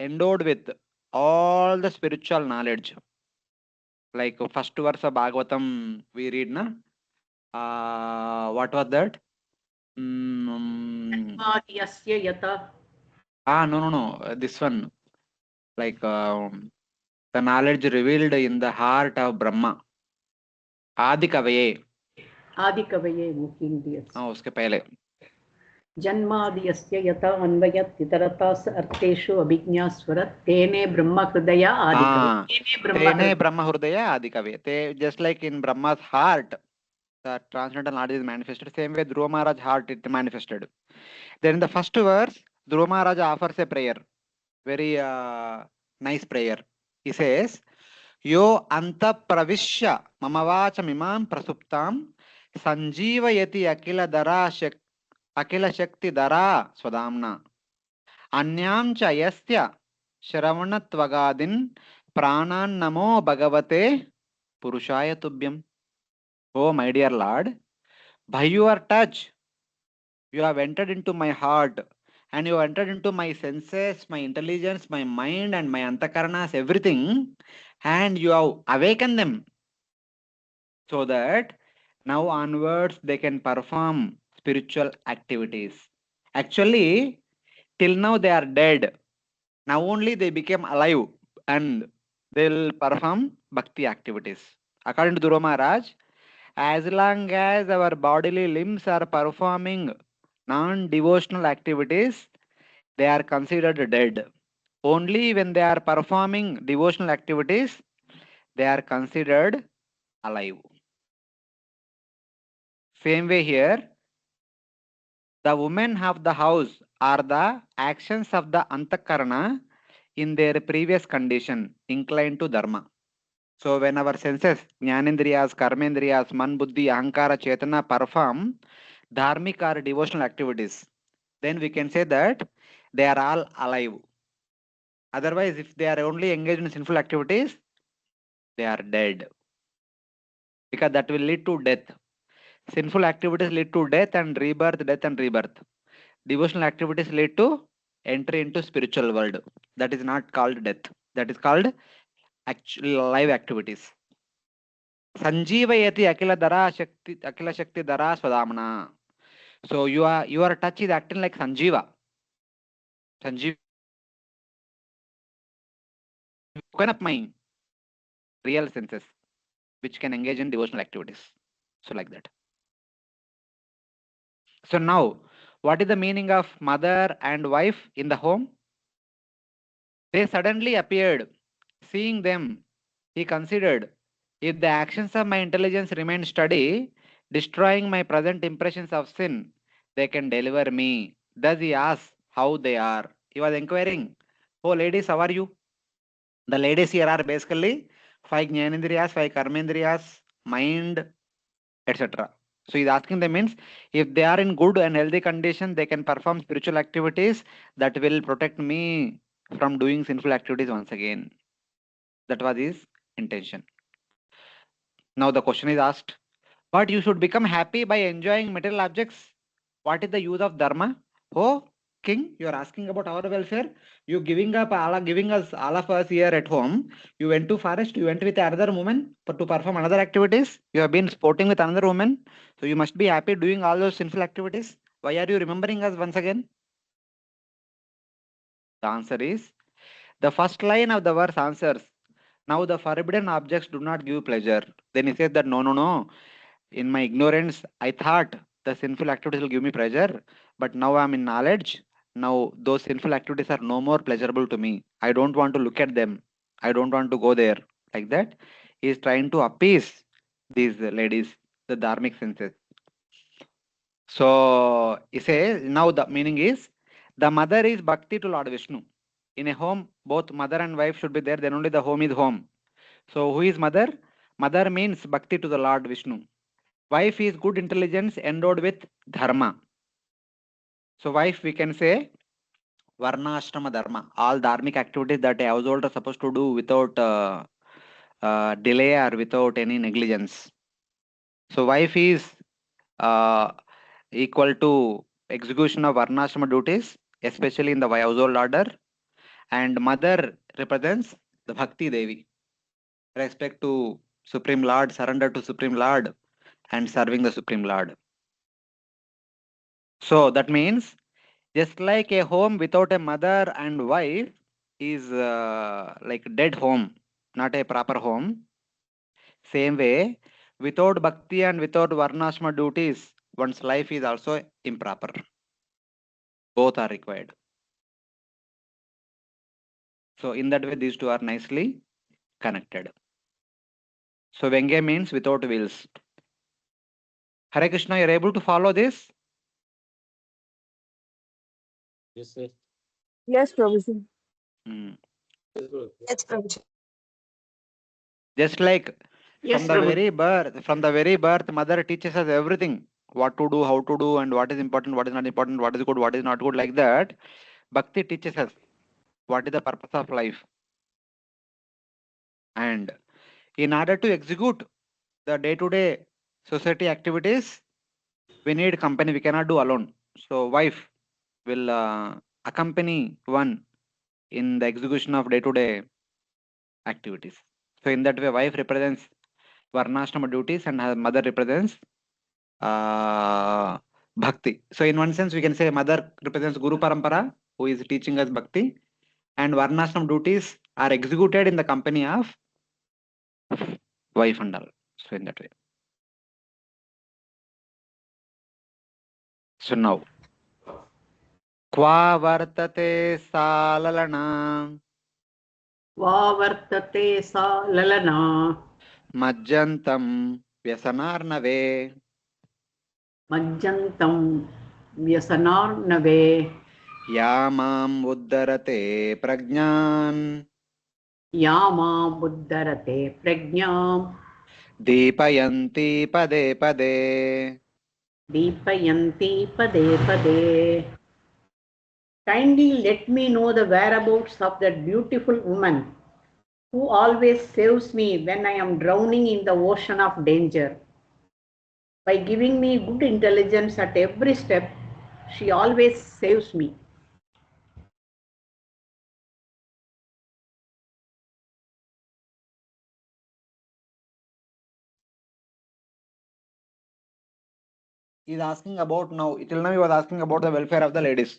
endowed with all the spiritual knowledge. Like first verse of Bhagavatam we read, na? What was that? Yasya yata. No. This one, like the knowledge revealed in the heart of Brahma. Adi Kavaye. Adi Kavaye Mukindi. उसके पहले. जन्मादियस्य यथा अन्वयत् इतरतास् अर्थेषु अभिज्ञास्वरत् तेने ब्रह्म हृदय आदिकवये. तेने ब्रह्म हृदय आदिकवये. Just like in Brahma's heart, the transcendental knowledge is manifested. Same way, Dhruva Maharaj heart it manifested. Then in the first verse, Dhruva Maharaj offers a prayer. Very nice prayer. He says, Yo anta pravishya mamavacha mimam prasuptam sanjivayati akila shakti dara swadamna anyam cha yasya shravanatvagadin pranan namo bhagavate purushaya tubhyam. Oh my dear Lord, by your touch you have entered into my heart and you have entered into my senses, my intelligence, my mind and my antakaranas, everything, and you have awakened them so that now onwards they can perform spiritual activities. Actually, till now they are dead. Now only they became alive and they'll perform bhakti activities. According to Dhruva Maharaj, as long as our bodily limbs are performing non-devotional activities, they are considered dead. Only when they are performing devotional activities, they are considered alive. Same way here, the women of the house are the actions of the antakarana in their previous condition, inclined to dharma. So when our senses, jnanendriyas, karmendriyas, man, buddhi, ahankara, chetana perform dharmic or devotional activities, then we can say that they are all alive. Otherwise, if they are only engaged in sinful activities, they are dead. Because that will lead to death. Sinful activities lead to death and rebirth, death and rebirth. Devotional activities lead to entry into spiritual world. That is not called death. That is called actual live activities. Sanjeevayati Akila Shakti Dara Swadamana. So your touch is acting like Sanjeeva. Sanjeev open up my real senses, which can engage in devotional activities. So like that. So now, what is the meaning of mother and wife in the home? They suddenly appeared. Seeing them, he considered, if the actions of my intelligence remain steady, destroying my present impressions of sin, they can deliver me. Thus he asked how they are. He was inquiring, oh ladies, how are you? The ladies here are basically 5 jnanendriyas, 5 karmendriyas, mind, etc. So he's asking them means if they are in good and healthy condition, they can perform spiritual activities that will protect me from doing sinful activities once again. That was his intention. Now the question is asked, but you should become happy by enjoying material objects. What is the use of dharma? Oh, king, you are asking about our welfare. You giving us all of us here at home. You went to forest. You went with another woman to perform another activities. You have been sporting with another woman. So you must be happy doing all those sinful activities. Why are you remembering us once again? The answer is the first line of the verse answers. Now the forbidden objects do not give pleasure. Then he says that no. In my ignorance, I thought the sinful activities will give me pleasure, but now I'm in knowledge. Now those sinful activities are no more pleasurable to me. I don't want to look at them. I don't want to go there. Like that, he is trying to appease these ladies, the dharmic senses. So he says now the meaning is the mother is bhakti to Lord Vishnu. In a home, both mother and wife should be there. Then only the home is home. So who is mother? Mother means bhakti to the Lord Vishnu. Wife is good intelligence endowed with dharma. So wife we can say varna ashrama dharma. All dharmic activities that a household are supposed to do without delay or without any negligence. So wife is equal to execution of varna ashrama duties, especially in the household order. And mother represents the Bhakti Devi. Respect to Supreme Lord, surrender to Supreme Lord, and serving the Supreme Lord. So that means just like a home without a mother and wife is like dead home, not a proper home. Same way, without bhakti and without varnashma duties, one's life is also improper. Both are required. So in that way, these two are nicely connected. So Venge means without wheels. Hare Krishna, you're able to follow this? Yes, sir. Yes, Prabhuji. Yes, Prabhuji. Just like Yes, from the very birth, mother teaches us everything. What to do, how to do, and what is important, what is not important, what is good, what is not good, like that. Bhakti teaches us what is the purpose of life. And in order to execute the day-to-day society activities, we need company. We cannot do alone. So wife will accompany one in the execution of day-to-day activities. So in that way, wife represents varnashrama duties and her mother represents bhakti. So in one sense, we can say mother represents Guru Parampara, who is teaching us bhakti, and varnashram duties are executed in the company of wife and all. So in that way. So now, Kva vartate sa lalana Vartate sa lalana majjantam vyasanarnave majjantam vyasanarnave yamam uddharate prajnan yama buddharate prajnam deepayanti pade pade. deepayanti pade pade. Kindly let me know the whereabouts of that beautiful woman who always saves me when I am drowning in the ocean of danger. By giving me good intelligence at every step, she always saves me. He's asking about now. Till now he was asking about the welfare of the ladies.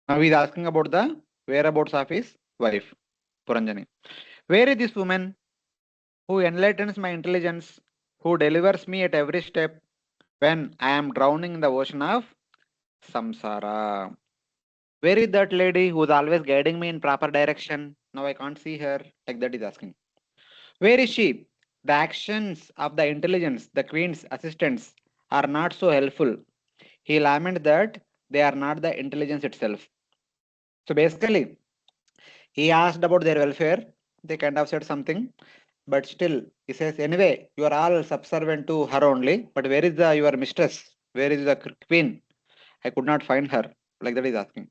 Now he's asking about the whereabouts of his wife, Puranjani. Where is this woman who enlightens my intelligence, who delivers me at every step when I am drowning in the ocean of samsara? Where is that lady who is always guiding me in proper direction? Now I can't see her. Like that is asking. Where is she? The actions of the intelligence, the queen's assistants, are not so helpful. He lamented that they are not the intelligence itself. So basically, he asked about their welfare. They kind of said something, but still, he says, anyway, you are all subservient to her only. But where is your mistress? Where is the queen? I could not find her. Like that, he's asking.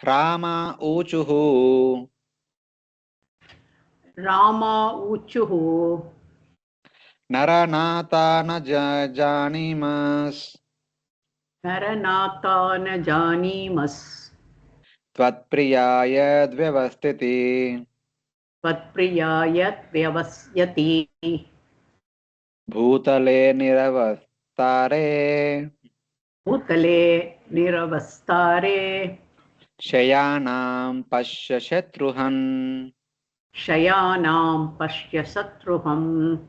Rama Uchuhu. Rama Uchuhu. Naranata na janimas. Naranata na janimas. Tvatpriyaya dvyavastiti. Tvatpriyayat vyasyati. Bhutale niravastare. Bhutale niravastare. Shayanam Pashya Shatruhan. Shayanam Pashya Satruham.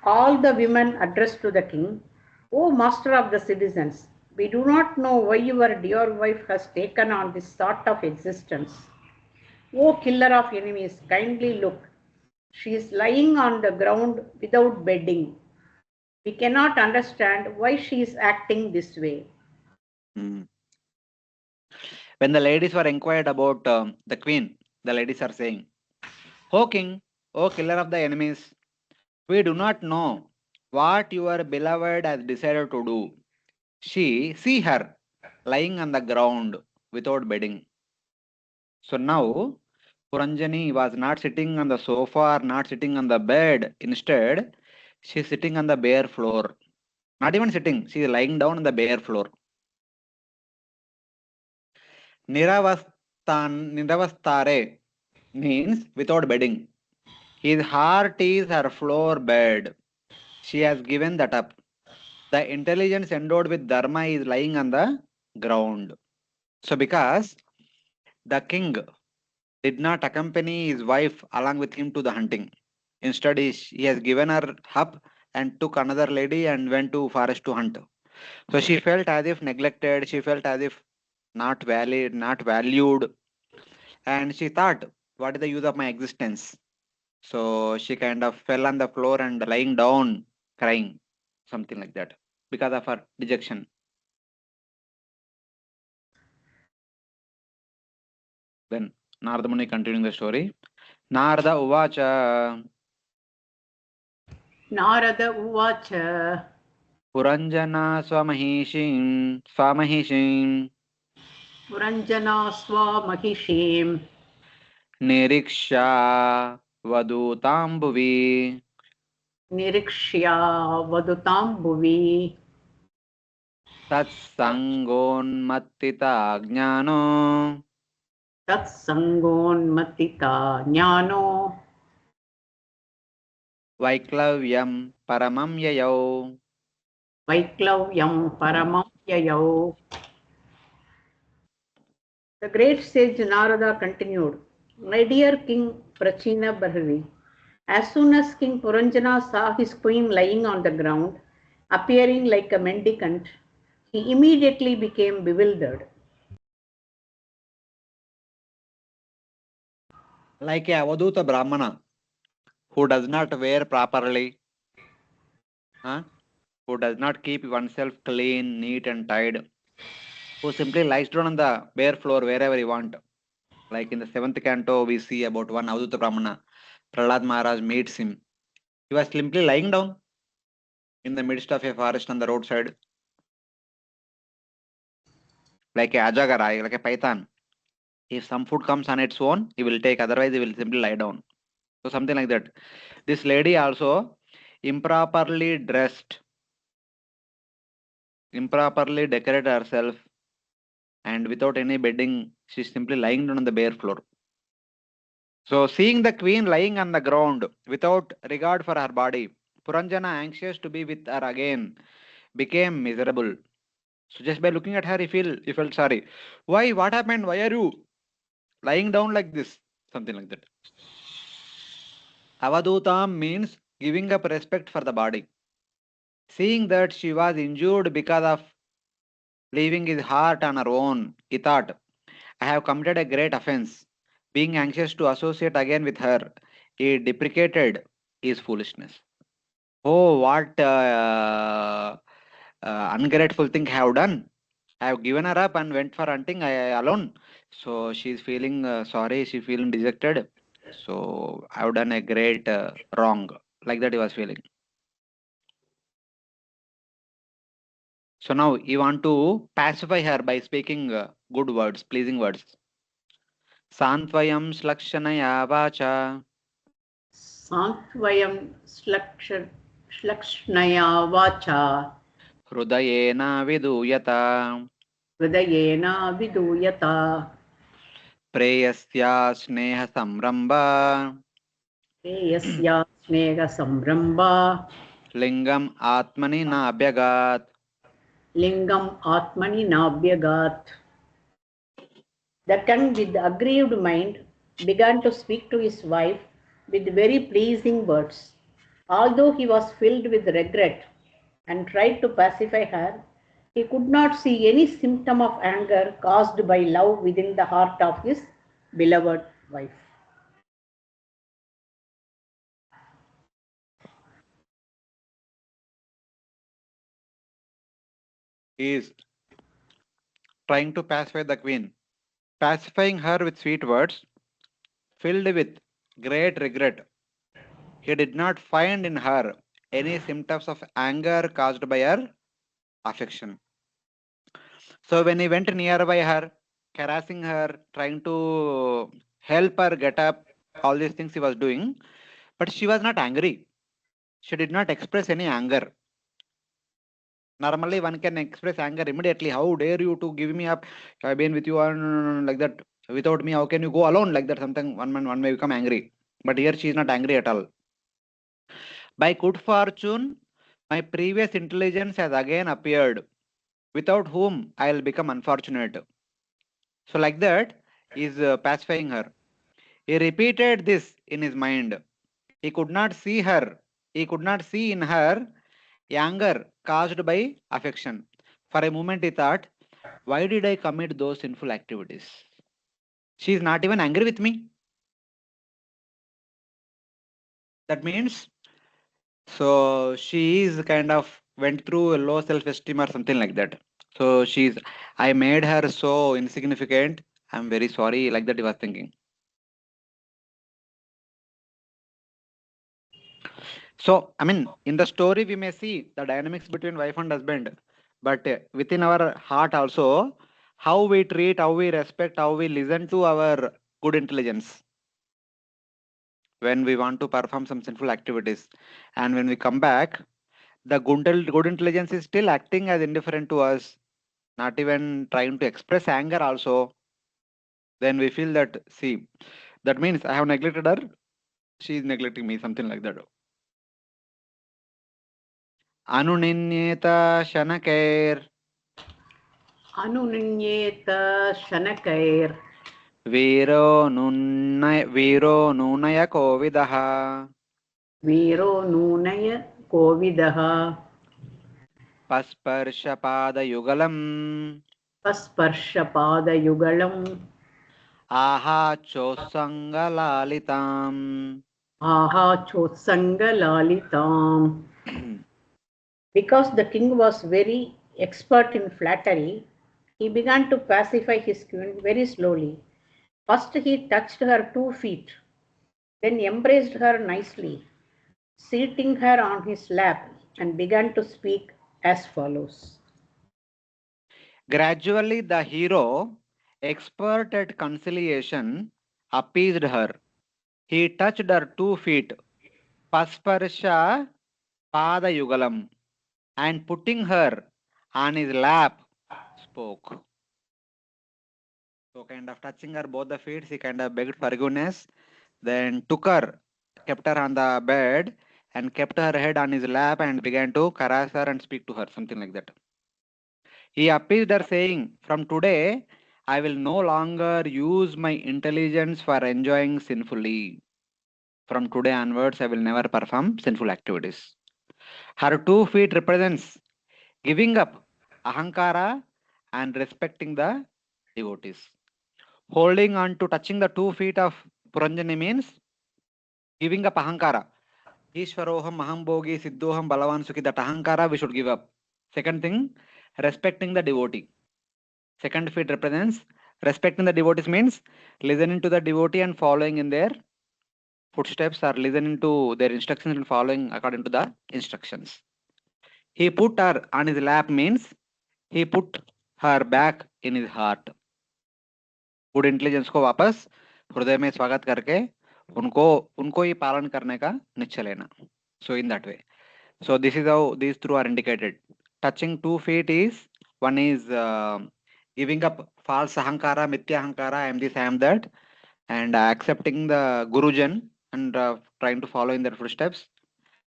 All the women addressed to the king, O master of the citizens, we do not know why your dear wife has taken on this sort of existence. O killer of enemies, kindly look. She is lying on the ground without bedding. We cannot understand why she is acting this way. When the ladies were inquired about the queen, the ladies are saying, O king, O killer of the enemies, we do not know what your beloved has decided to do. See her lying on the ground without bedding. So now, Puranjani was not sitting on the sofa or not sitting on the bed. Instead, she is sitting on the bare floor. Not even sitting, she is lying down on the bare floor. Niravastare means without bedding. His heart is her floor bed. She has given that up. The intelligence endowed with dharma is lying on the ground. So because the king did not accompany his wife along with him to the hunting. Instead, he has given her up and took another lady and went to forest to hunt. So she felt as if neglected. She felt as if not valid, not valued. And she thought, what is the use of my existence? So she kind of fell on the floor and lying down, crying, something like that, because of her dejection. Then Narada Muni continuing the story. Narada Uvacha. Narada Uvacha. Puranjana Swamahishim. Puranjana Swamahishim. Niriksha Vadutambuvi. Nirikshya Vadutambuvi. Tatsangonmattita Jnano. Tatsangonmatita Jnano. Vaiklavyam Paramam Yayau. Vaiklavyam Paramam Yayau. The great sage Narada continued, My dear King Prachina Bharvi, as soon as King Puranjana saw his queen lying on the ground, appearing like a mendicant, he immediately became bewildered. Like a Avaduta Brahmana who does not wear properly, who does not keep oneself clean, neat and tied, who simply lies down on the bare floor wherever he want. Like in the 7th canto, we see about one Avaduta Brahmana. Prahlad Maharaj meets him. He was simply lying down in the midst of a forest on the roadside. Like a Ajagara, like a python. If some food comes on its own, he will take, otherwise he will simply lie down. So something like that. This lady also improperly dressed, improperly decorated herself, and without any bedding, she's simply lying down on the bare floor. So seeing the queen lying on the ground without regard for her body, Puranjana, anxious to be with her again, became miserable. So just by looking at her, he felt sorry. Why? What happened? Why are you lying down like this? Something like that. Avadutam means giving up respect for the body. Seeing that she was injured because of leaving his heart on her own, he thought, I have committed a great offense. Being anxious to associate again with her, he deprecated his foolishness. Oh, what ungrateful thing I have done. I have given her up and went for hunting alone. So she's feeling sorry, she's feeling dejected. So I have done a great wrong. Like that he was feeling. So now you want to pacify her by speaking good words, pleasing words. Santvayam slakshanaya vacha Santvayam shlakshnaya vacha hrudayena viduyata hridayena viduyata preyasya sneha samramba preyasya snega samramba lingam atmani na abhyagat. lingam atmani nabhyagat. The tongue with the aggrieved mind began to speak to his wife with very pleasing words. Although he was filled with regret and tried to pacify her, he could not see any symptom of anger caused by love within the heart of his beloved wife. He is trying to pacify the queen, pacifying her with sweet words, filled with great regret. He did not find in her any symptoms of anger caused by her affection. So when he went nearby her, harassing her, trying to help her get up, all these things he was doing, but she was not angry. She did not express any anger. Normally, one can express anger immediately. How dare you to give me up? I've been with you on like that. Without me, how can you go alone like that? Something one may become angry. But here she is not angry at all. By good fortune, my previous intelligence has again appeared, without whom I will become unfortunate. So like that, he is pacifying her. He repeated this in his mind. He could not see her. He could not see in her anger caused by affection. For a moment he thought, why did I commit those sinful activities? She is not even angry with me. That means, so she is kind of went through a low self-esteem or something like that. So I made her so insignificant. I'm very sorry. Like that he was thinking. So, I mean, in the story, we may see the dynamics between wife and husband, but within our heart also, how we treat, how we respect, how we listen to our good intelligence when we want to perform some sinful activities. And when we come back, the good intelligence is still acting as indifferent to us, not even trying to express anger also. Then we feel that, see, that means I have neglected her, she is neglecting me, something like that. Anuninnyeta shanakair Anunyeta shanakair Viro nunaya kovidaha viro nunaya kovidaha pasparshapada yugalam pasparshapada yugalam aha chosangalalitam. aha chotsanga lalitam. Because the king was very expert in flattery, he began to pacify his queen very slowly. First, he touched her 2 feet, then embraced her nicely, seating her on his lap, and began to speak as follows. Gradually, the hero, expert at conciliation, appeased her. He touched her 2 feet, pasparsha pada yugalam, and putting her on his lap, spoke. So kind of touching her both the feet, he kind of begged forgiveness. then took her, kept her on the bed, and kept her head on his lap and began to caress her and speak to her, something like that. He appeased her, saying, "From today, I will no longer use my intelligence for enjoying sinfully. From today onwards, I will never perform sinful activities." Her 2 feet represents giving up ahankara and respecting the devotees. Holding on to touching the 2 feet of Puranjani means giving up ahankara. Ishwaroham, Mahambogi, Siddhoham, Balavan, Sukhi, that ahankara we should give up. Second thing, respecting the devotee. Second feet represents respecting the devotees means listening to the devotee and following in their footsteps, or listening to their instructions and following according to the instructions. He put her on his lap means he put her back in his heart. Good intelligence को वापस हृदय में स्वागत करके उनको ही पालन करने का निश्चय लेना. So in that way. So this is how these two are indicated. Touching 2 feet is, one is giving up false ahankara, mithya ahankara, I am this, I am that, and accepting the Gurujan and trying to follow in their footsteps.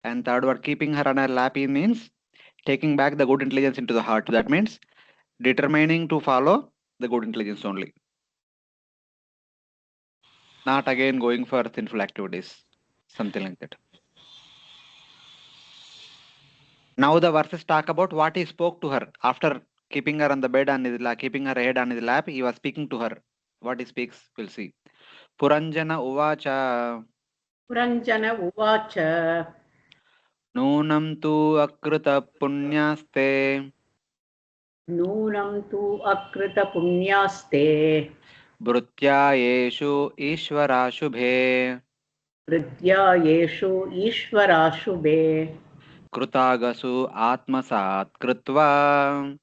And third one, keeping her on her lap means taking back the good intelligence into the heart. That means determining to follow the good intelligence only. Not again going for sinful activities. Something like that. Now the verses talk about what he spoke to her after keeping her on the bed on his lap, keeping her head on his lap. He was speaking to her. What he speaks, we'll see. Puranjana uvacha. Puranjana uvacha. Nunam tu akrita punyaste. Nunam tu akrita punyaste. Brutya yeshu ishvara shubhe. Pritya yeshu ishvara shubhe. Krutagasu atmasat kritva.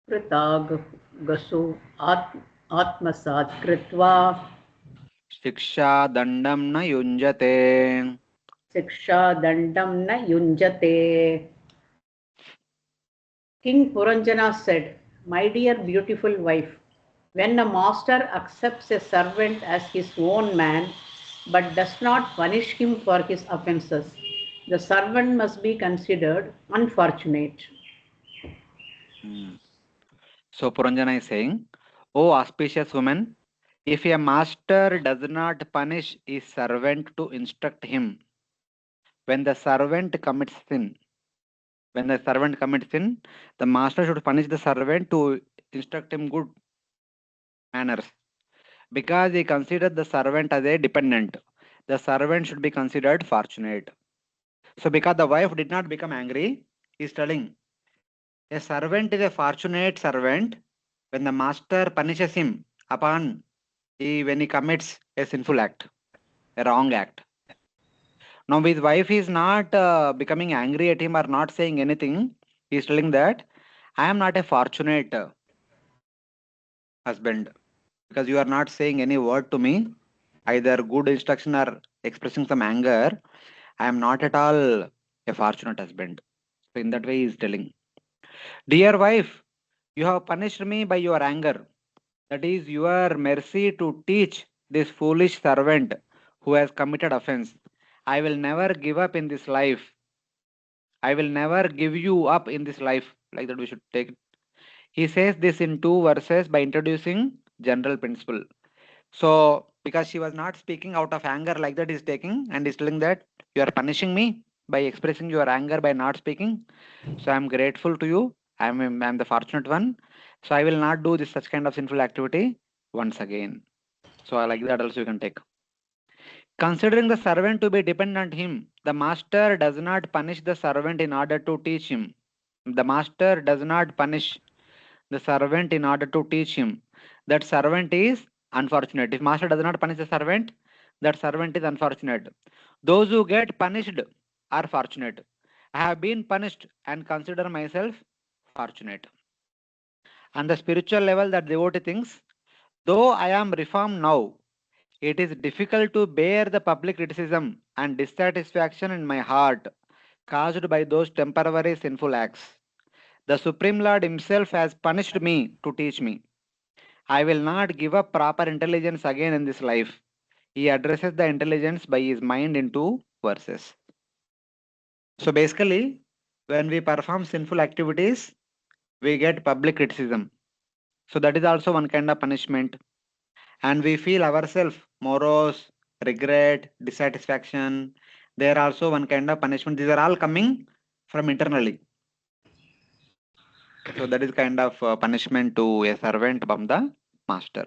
Pritagasu atmasat kritva. Shiksha dandam na yunjate. Siksha dandam na yunjate. King Puranjana said, "My dear beautiful wife, when a master accepts a servant as his own man, but does not punish him for his offences, the servant must be considered unfortunate." So Puranjana is saying, "O auspicious woman, if a master does not punish his servant to instruct him, when the servant commits sin, the master should punish the servant to instruct him good manners. Because he considered the servant as a dependent, the servant should be considered fortunate." So because the wife did not become angry, he is telling, a servant is a fortunate servant when the master punishes him upon when he commits a sinful act, a wrong act. Now his wife is not becoming angry at him or not saying anything. He is telling that I am not a fortunate husband because you are not saying any word to me, either good instruction or expressing some anger. I am not at all a fortunate husband. So in that way he is telling, dear wife, you have punished me by your anger. That is your mercy to teach this foolish servant who has committed offense. I will never give up in this life. I will never give you up in this life. Like that we should take it. He says this in 2 verses by introducing general principle. So because she was not speaking out of anger, like that he's taking and he's telling that you are punishing me by expressing your anger by not speaking. So I'm grateful to you. I'm the fortunate one. So I will not do this such kind of sinful activity once again. So I like that also you can take. Considering the servant to be dependent on him, the master does not punish the servant in order to teach him. The master does not punish the servant in order to teach him. That servant is unfortunate. If master does not punish the servant, that servant is unfortunate. Those who get punished are fortunate. I have been punished and consider myself fortunate. On the spiritual level, that devotee thinks, though I am reformed now, it is difficult to bear the public criticism and dissatisfaction in my heart caused by those temporary sinful acts. The Supreme Lord Himself has punished me to teach me. I will not give up proper intelligence again in this life. He addresses the intelligence by his mind into verses. So basically, when we perform sinful activities, we get public criticism. So that is also one kind of punishment. And we feel ourselves morose, regret, dissatisfaction. They are also one kind of punishment. These are all coming from internally. So that is kind of punishment to a servant from the master.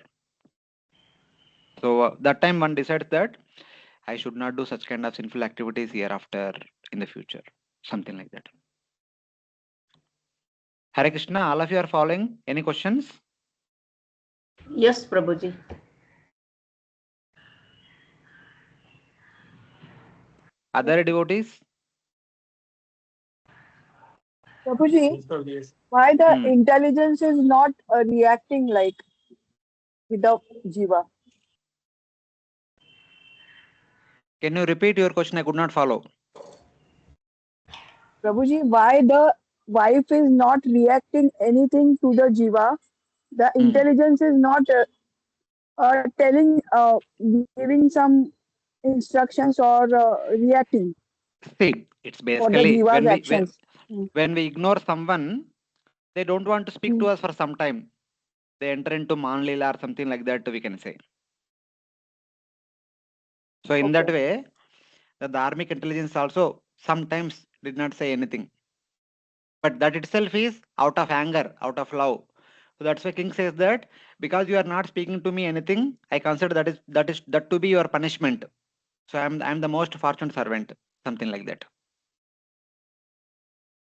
So that time one decides that I should not do such kind of sinful activities hereafter in the future. Something like that. Hare Krishna, all of you are following? Any questions? Yes, Prabhuji. Other devotees? Prabhuji, why the intelligence is not reacting like with the jiva? Can you repeat your question? I could not follow. Prabhuji, why the wife is not reacting anything to the jiva? The intelligence is not telling, giving some instructions or reacting See, it's for the basically jiva's actions. when we ignore someone, they don't want to speak to us for some time. They enter into manlila or something like that, we can say. So in that way, the dharmic intelligence also sometimes did not say anything. But that itself is out of anger, out of love. So that's why King says that because you are not speaking to me anything, I consider that to be your punishment. So I'm the most fortunate servant, something like that.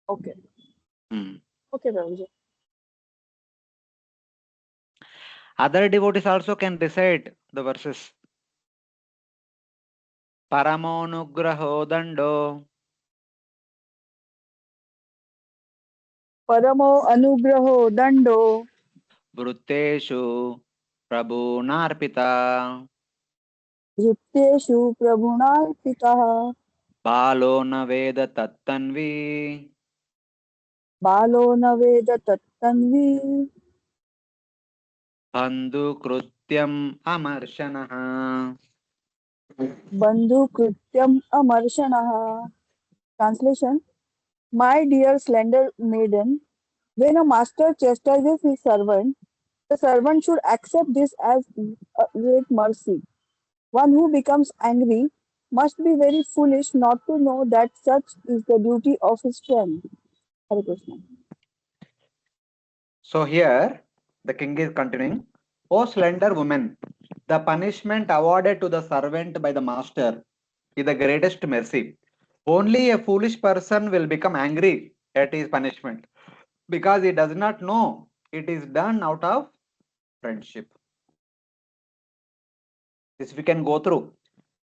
Okay. Hmm. Okay, Prabhuji. Other devotees also can recite the verses. Paramonugraho dando. Paramo anugraho dando. Vrutteshu prabhunarpita. Yukteshu prabhunarpitaha. Balo na veda tattanvi. Balo na veda tattanvi. Bandhu krutyam amarshanaha. Bandhu krityam amarshanaha. Translation: My dear slender maiden, when a master chastises his servant, the servant should accept this as a great mercy. One who becomes angry must be very foolish not to know that such is the duty of his friend. Hare Krishna. So here the king is continuing. O slender woman, the punishment awarded to the servant by the master is the greatest mercy. Only a foolish person will become angry at his punishment because he does not know it is done out of friendship. This we can go through.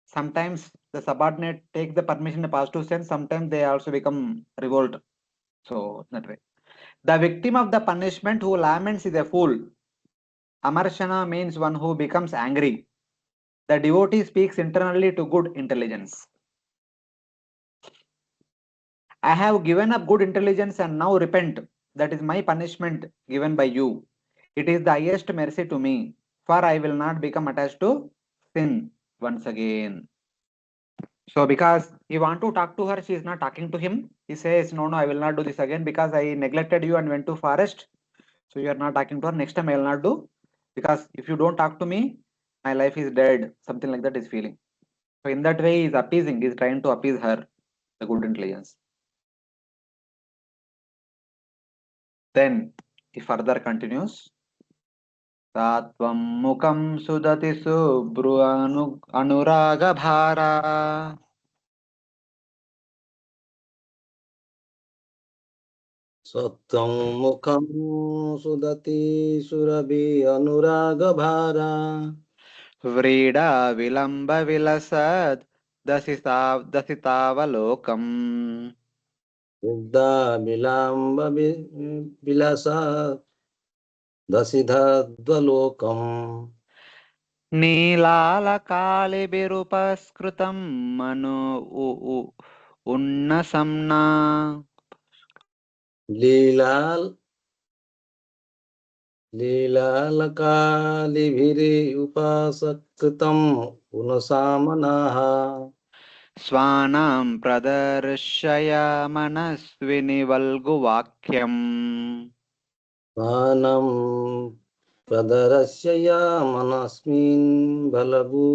Sometimes the subordinate take the permission in a positive sense, sometimes they also become revolt. So that way. The victim of the punishment who laments is a fool. Amarshana means one who becomes angry. The devotee speaks internally to good intelligence. I have given up good intelligence and now repent. That is my punishment given by you. It is the highest mercy to me, for I will not become attached to sin once again. So because he want to talk to her, she is not talking to him. He says, no, I will not do this again because I neglected you and went to forest. So you are not talking to her. Next time I will not do. Because if you don't talk to me, my life is dead. Something like that is feeling. So in that way, he is appeasing. He is trying to appease her, the good intelligence. Then he further continues. Tatvam mukam sudati subru anuraga bhara. सत्यं मुखं सुदति Surabhi अनुरागभारा Vrida vilamba vilasad dasitavalokam. युक्ता विलासा दशिधद्वलोकम् Neelalakalibirupaskrutam manu unnasamna. लीलाल लीलालकालिभिरि उपासकृतं पुनसामनाः स्वानां प्रदर्शयामनस्विनि वल्गुवाक्यम् मानं प्रदर्शयामनस्मिन् बलगु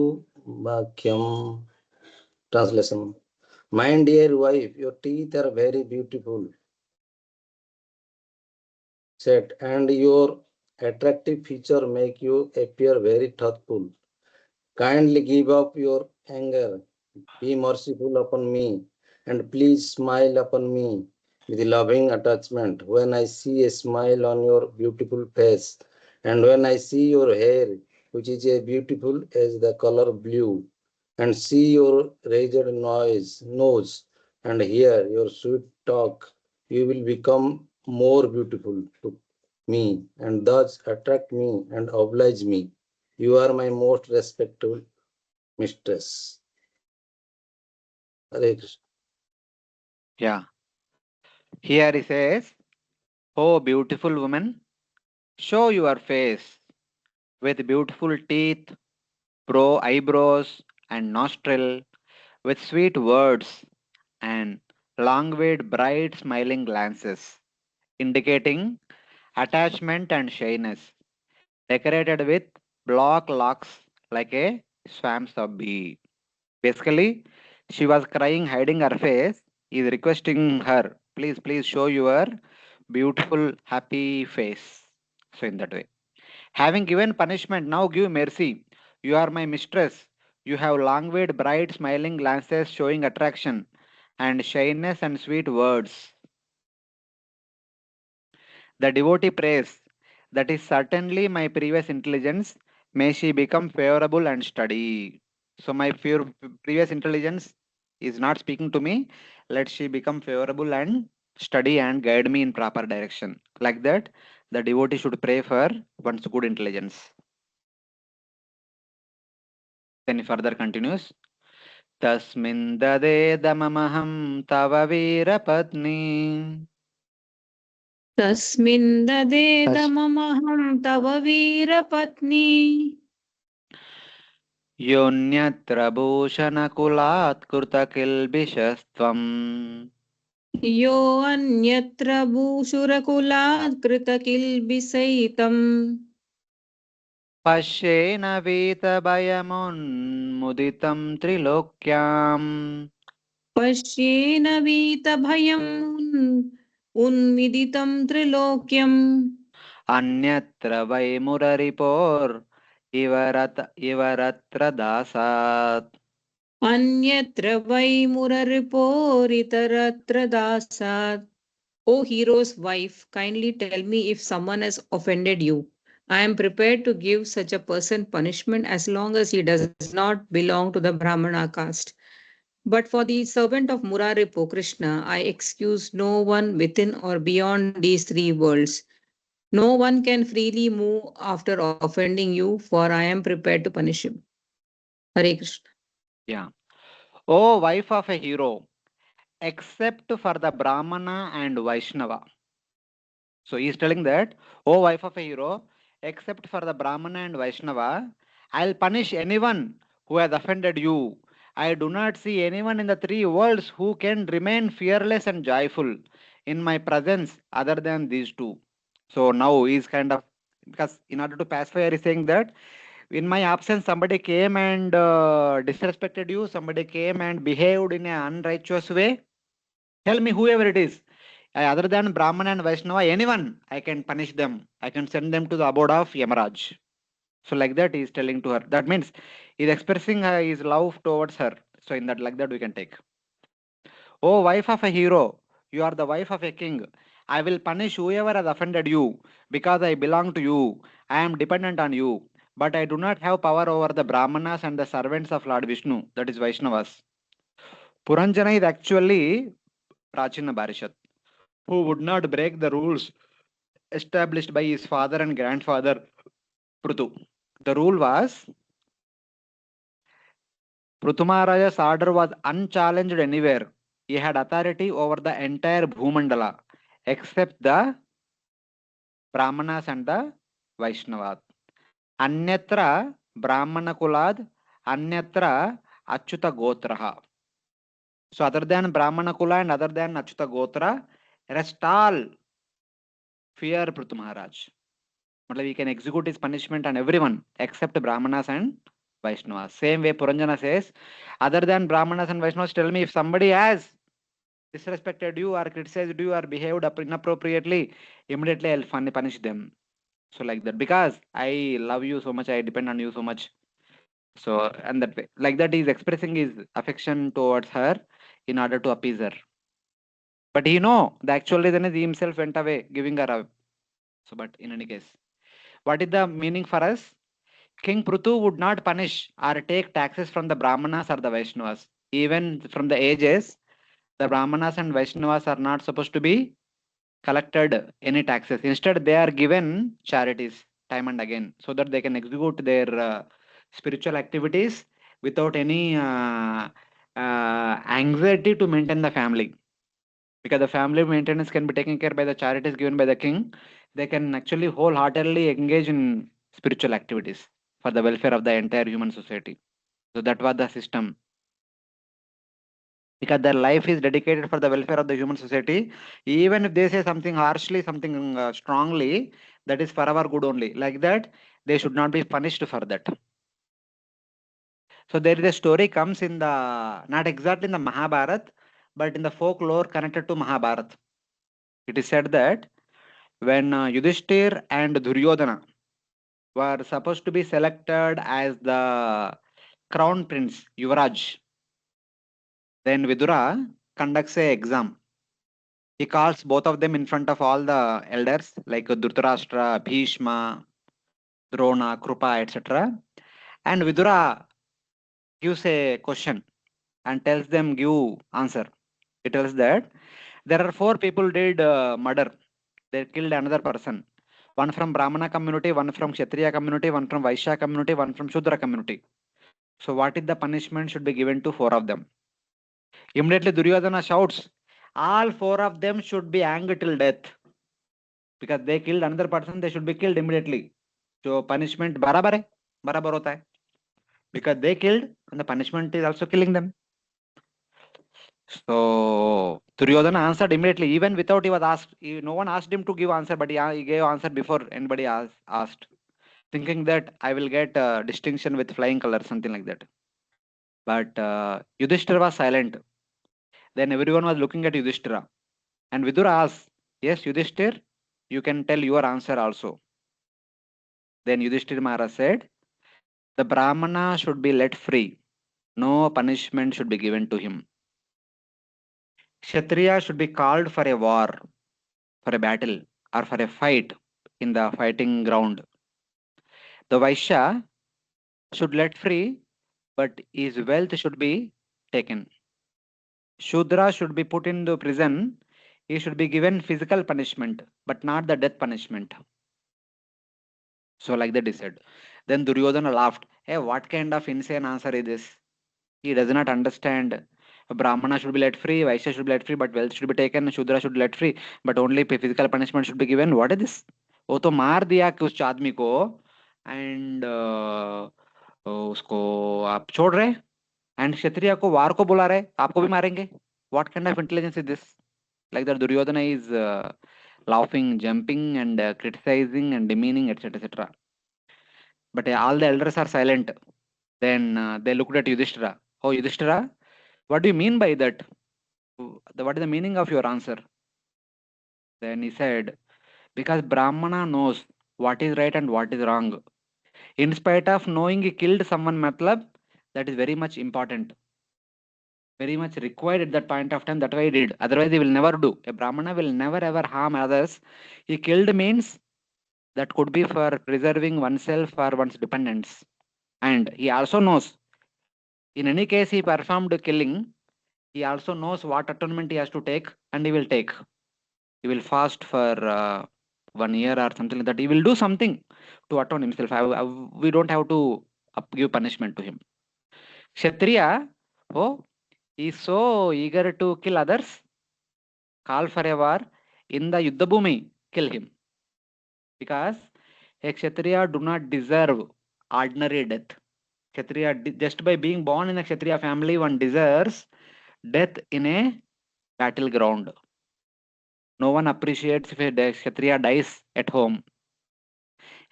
वाक्यम्. Translation. My dear wife, your teeth are very beautiful, said, and your attractive feature make you appear very thoughtful. Kindly give up your anger, be merciful upon me, and please smile upon me with loving attachment. When I see a smile on your beautiful face, and when I see your hair, which is as beautiful as the color blue, and see your raised nose, and hear your sweet talk, you will become more beautiful to me, and thus attract me and oblige me. You are my most respectable mistress. Hare Krishna. Yeah. Here he says, "Oh beautiful woman, show your face with beautiful teeth, eyebrows, and nostril, with sweet words and languid, bright, smiling glances, indicating attachment and shyness, decorated with black locks like a swarms of bee." Basically, she was crying, hiding her face. He is requesting her, please, please show your beautiful, happy face. So, in that way, having given punishment, now give mercy. You are my mistress. You have languid, bright, smiling glances showing attraction and shyness and sweet words. The devotee prays, that is certainly my previous intelligence. May she become favorable and steady. So my previous intelligence is not speaking to me. Let she become favorable and steady and guide me in proper direction. Like that, the devotee should pray for one's good intelligence. Then he further continues. Tasmin dadedamamaham tava veera patni. तस्मिन् ददेदमहं तव वीरपत्नी योऽन्यत्र भूषणकुलात् कृतकिल्बिषस्त्वम् यो अन्यत्र भूषुरकुलात् कृतकिल्बिषैतम् पश्येन वीतभयमुन्मुदितं त्रिलोक्याम् पश्येन वीतभयम् उन्मिदितं त्रिलोक्यम् अन्यत्र वै मुररिपोर् इवरत्र दासात् अन्यत्र वै मुररिपोरितरत्र दासात्. O hero's wife, kindly tell me if someone has offended you. I am prepared to give such a person punishment as long as he does not belong to the Brahmana caste. But for the servant of Muraripo, Krishna, I excuse no one within or beyond these three worlds. No one can freely move after offending you, for I am prepared to punish him. Hare Krishna. Yeah. O wife of a hero, except for the Brahmana and Vaishnava. So he is telling that, O wife of a hero, except for the Brahmana and Vaishnava, I'll punish anyone who has offended you. I do not see anyone in the three worlds who can remain fearless and joyful in my presence other than these two. So now he's kind of, because in order to pacify, he is saying that in my absence, somebody came and disrespected you, somebody came and behaved in an unrighteous way. Tell me whoever it is. Other than Brahman and Vaishnava, anyone, I can punish them. I can send them to the abode of Yamaraj. So like that, he is telling to her. That means he is expressing his love towards her. So in that, like that, we can take. Oh, wife of a hero, you are the wife of a king. I will punish whoever has offended you because I belong to you. I am dependent on you. But I do not have power over the Brahmanas and the servants of Lord Vishnu, that is Vaishnavas. Puranjana is actually Prachina Barishat, who would not break the rules established by his father and grandfather Prutu. The rule was Prutu Maharaja's order was unchallenged anywhere. He had authority over the entire Bhumandala except the Brahmanas and the Vaishnavad. Anyatra Brahmana Kulad, Anyatra Achyuta Gotraha. So other than Brahmana Kula and other than Achyuta Gotra, rest all fear Prithu Maharaj. We can execute his punishment on everyone except Brahmanas and Vaishnavas. Same way Puranjana says, other than Brahmanas and Vaishnavas, tell me if somebody has disrespected you or criticized you or behaved inappropriately, immediately I'll punish them. So like that, because I love you so much, I depend on you so much. So, and that way, like that, he's expressing his affection towards her in order to appease her. But he know the actual reason is he himself went away, giving her up. So, but in any case, what is the meaning for us? King Prithu would not punish or take taxes from the Brahmanas or the Vaishnavas. Even from the ages, the Brahmanas and Vaishnavas are not supposed to be collected any taxes. Instead, they are given charities time and again so that they can execute their spiritual activities without any anxiety to maintain the family. Because the family maintenance can be taken care by the charities given by the king, they can actually wholeheartedly engage in spiritual activities for the welfare of the entire human society. So that was the system. Because their life is dedicated for the welfare of the human society. Even if they say something harshly, something strongly, that is for our good only. Like that, they should not be punished for that. So there is a story comes in the, not exactly in the Mahabharata, but in the folklore connected to Mahabharata. It is said that when Yudhishthir and Duryodhana were supposed to be selected as the crown prince, Yuvraj, then Vidura conducts a exam. He calls both of them in front of all the elders like Dhritarashtra, Bhishma, Drona, Krupa, etc. And Vidura gives a question and tells them give answer. He tells that there are 4 people did murder. They killed another person. One from Brahmana community, one from Kshatriya community, one from Vaishya community, one from Shudra community. So what is the punishment should be given to 4 of them? Immediately Duryodhana shouts, all 4 of them should be hanged till death. Because they killed another person, they should be killed immediately. So punishment barabar hota hai. Because they killed and the punishment is also killing them. So Duryodhana answered immediately, even without he was asked. No one asked him to give answer, but he gave answer before anybody asked, thinking that I will get distinction with flying colors, something like that. But Yudhishthira was silent. Then everyone was looking at Yudhishthira. And Vidura asked, yes, Yudhishthira, you can tell your answer also. Then Yudhishthira Maharaj said, the Brahmana should be let free. No punishment should be given to him. Kshatriya should be called for a war, for a battle, or for a fight in the fighting ground. The Vaishya should let free, but his wealth should be taken. Shudra should be put into prison. He should be given physical punishment, but not the death punishment. So like that he said. Then Duryodhana laughed. Hey, what kind of insane answer is this? He does not understand. A Brahmana should be let free, Vaishya should be let free, but wealth should be taken, Shudra should be let free, but only physical punishment should be given. What is this? वो तो मार दिया कि उस आदमी को and उसको आप छोड़ रहे एंड क्षत्रिय को वार को बुला रहे आपको भी मारेंगे. What kind of intelligence is this? Like that Duryodhana is laughing, jumping and criticizing and demeaning, etc. etc. But all the elders are silent. Then they looked at Yudhishthira. Oh, Yudhishthira, what do you mean by that? What is the meaning of your answer? Then he said, because Brahmana knows what is right and what is wrong. In spite of knowing he killed someone, matlab, that is very much important. Very much required at that point of time. That's why he did. Otherwise, he will never do. A Brahmana will never ever harm others. He killed means that could be for preserving oneself or one's dependents. And he also knows, in any case he performed killing, he also knows what atonement he has to take, and he will take. He will fast for 1 year or something like that. He will do something to atone himself. We don't have to give punishment to him. Kshatriya, oh, he is so eager to kill others, call for a war, in the Yuddha Bhumi, kill him. Because A Kshatriya do not deserve ordinary death. Kshatriya, just by being born in a Kshatriya family, one deserves death in a battleground. No one appreciates if a Kshatriya dies at home.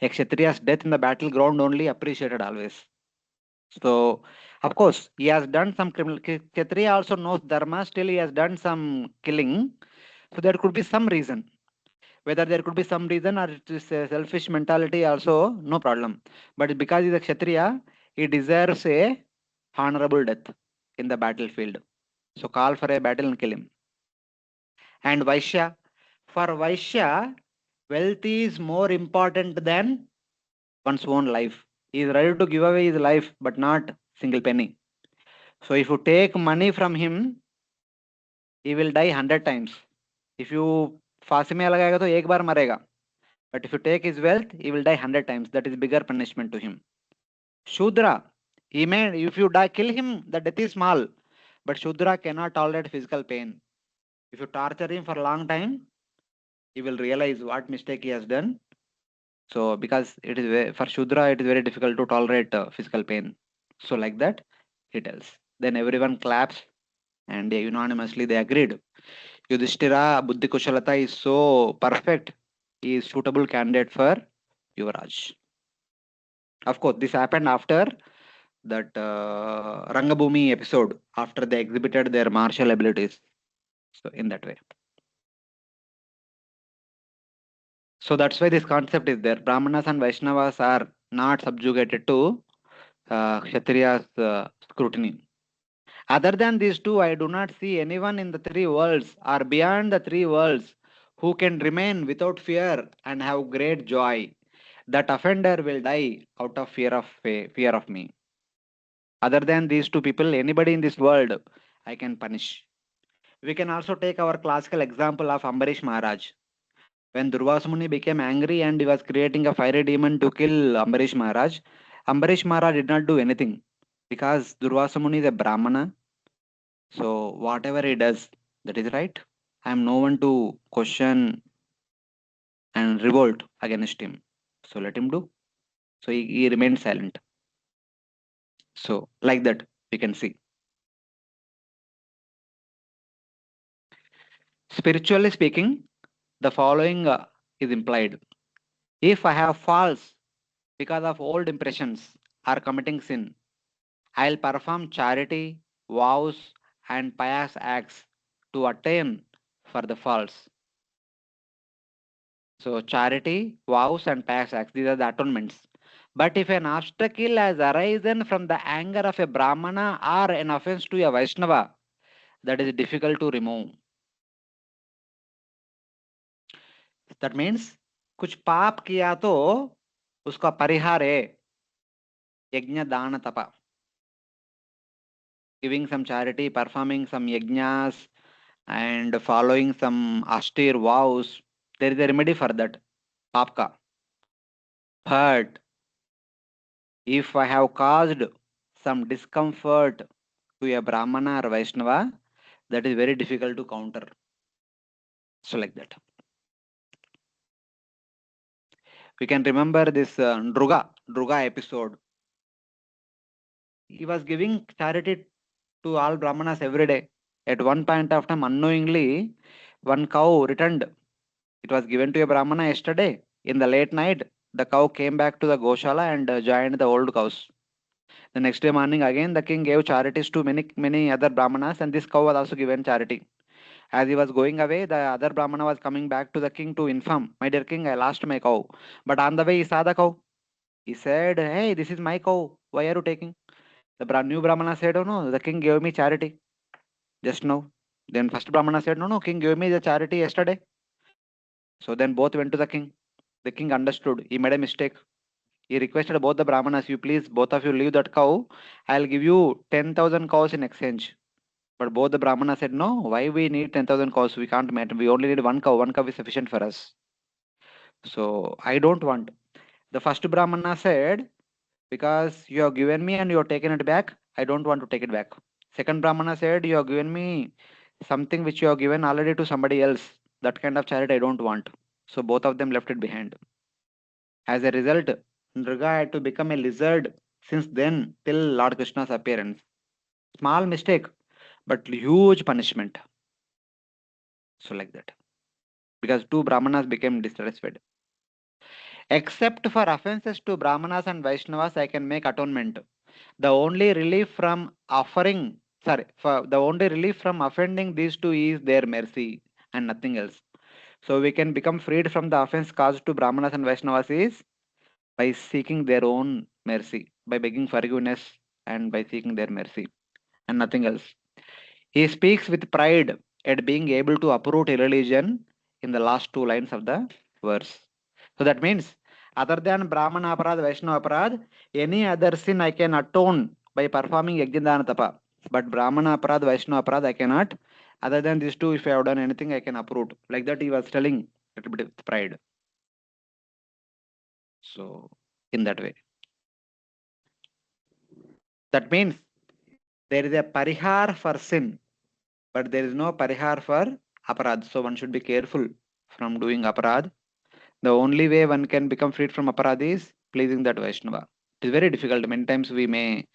A Kshatriya's death in the battleground only appreciated always. So, of course, he has done some criminal. Kshatriya also knows dharma, still he has done some killing. So, there could be some reason. Whether there could be some reason or it is a selfish mentality, also no problem. But because he's a Kshatriya, he deserves a honorable death in the battlefield. So, call for a battle and kill him. And Vaishya, for Vaishya, wealth is more important than one's own life. He is ready to give away his life, but not single penny. So if you take money from him, he will die 100 times. If you फांसी में लगाएगा तो एक बार मरेगा. But if you take his wealth, he will die 100 times. That is bigger punishment to him. Shudra, he may, if you die, kill him, the death is small. But Shudra cannot tolerate physical pain. If you torture him for a long time, he will realize what mistake he has done. So because it is for Shudra, it is very difficult to tolerate physical pain. So like that, he tells. Then everyone claps and unanimously they agreed. Yudhishthira Buddhi Kushalata is so perfect. He is suitable candidate for Yuvraj. Of course, this happened after that Rangabhumi episode, after they exhibited their martial abilities. So in that way. So that's why this concept is there. Brahmanas and Vaishnavas are not subjugated to Kshatriya's scrutiny. Other than these two, I do not see anyone in the three worlds or beyond the three worlds who can remain without fear and have great joy. That offender will die out of fear of me. Other than these two people, anybody in this world, I can punish. We can also take our classical example of Ambarish Maharaj. When Durvasa Muni became angry and he was creating a fiery demon to kill Ambarish Maharaj did not do anything because Durvasa Muni is a Brahmana. So whatever he does, that is right. I am no one to question and revolt against him. So let him do. So he remained silent. So like that, we can see. Spiritually speaking, the following is implied. If I have faults because of old impressions or committing sin, I'll perform charity, vows, and pious acts to attain for the faults. So charity, vows, and pious acts, these are the atonements. But if an obstacle has arisen from the anger of a Brahmana or an offense to a Vaishnava, that is difficult to remove. That means कुछ पाप किया तो उसका परिहार है यज्ञ दान तप. Giving some charity, performing some yajnas, and following some austere vows, there is a remedy for that, papka. But if I have caused some discomfort to a Brahmana or Vaishnava, that is very difficult to counter. So like that. We can remember this Druga episode. He was giving charity to all Brahmanas every day. At one point of time, unknowingly, one cow returned. It was given to a Brahmana yesterday. In the late night, the cow came back to the Goshala and joined the old cows. The next day morning, again, the king gave charities to many other Brahmanas, and this cow was also given charity. As he was going away, the other Brahmana was coming back to the king to inform, "My dear king, I lost my cow." But on the way, he saw the cow. He said, "Hey, this is my cow. Why are you taking?" The new Brahmana said, "Oh no, the king gave me charity just now." Then first Brahmana said, "No, king gave me the charity yesterday." So then both went to the king. The king understood. He made a mistake. He requested both the Brahmanas, "You please, both of you leave that cow. I'll give you 10,000 cows in exchange." But both the Brahmanas said, "No, why we need 10,000 cows? We can't matter. We only need one cow. One cow is sufficient for us. So I don't want." The first Brahmana said, "Because you have given me and you have taken it back, I don't want to take it back." Second Brahmana said, "You have given me something which you have given already to somebody else. That kind of charity I don't want." So both of them left it behind. As a result, Nriga had to become a lizard since then till Lord Krishna's appearance. Small mistake, but huge punishment. So like that. Because two Brahmanas became dissatisfied. Except for offenses to Brahmanas and Vaishnavas, I can make atonement. The only relief from offering, the only relief from offending these two is their mercy and nothing else. So we can become freed from the offense caused to Brahmanas and Vaishnavas is by seeking their own mercy, by begging forgiveness and by seeking their mercy and nothing else. He speaks with pride at being able to uproot irreligion in the last two lines of the verse. So that means, other than Brahmana Aparad, Vaishnava Aparad, any other sin I can atone by performing Yajnadana Tapa. But Brahmana Aparad, Vaishnava Aparad, I cannot. Other than these two, if I have done anything, I can uproot. Like that, he was telling a little bit with pride. So, in that way. That means there is a parihar for sin, but there is no parihar for aparad. So one should be careful from doing aparad. The only way one can become freed from aparad is pleasing that Vaishnava. It is very difficult. Many times we may,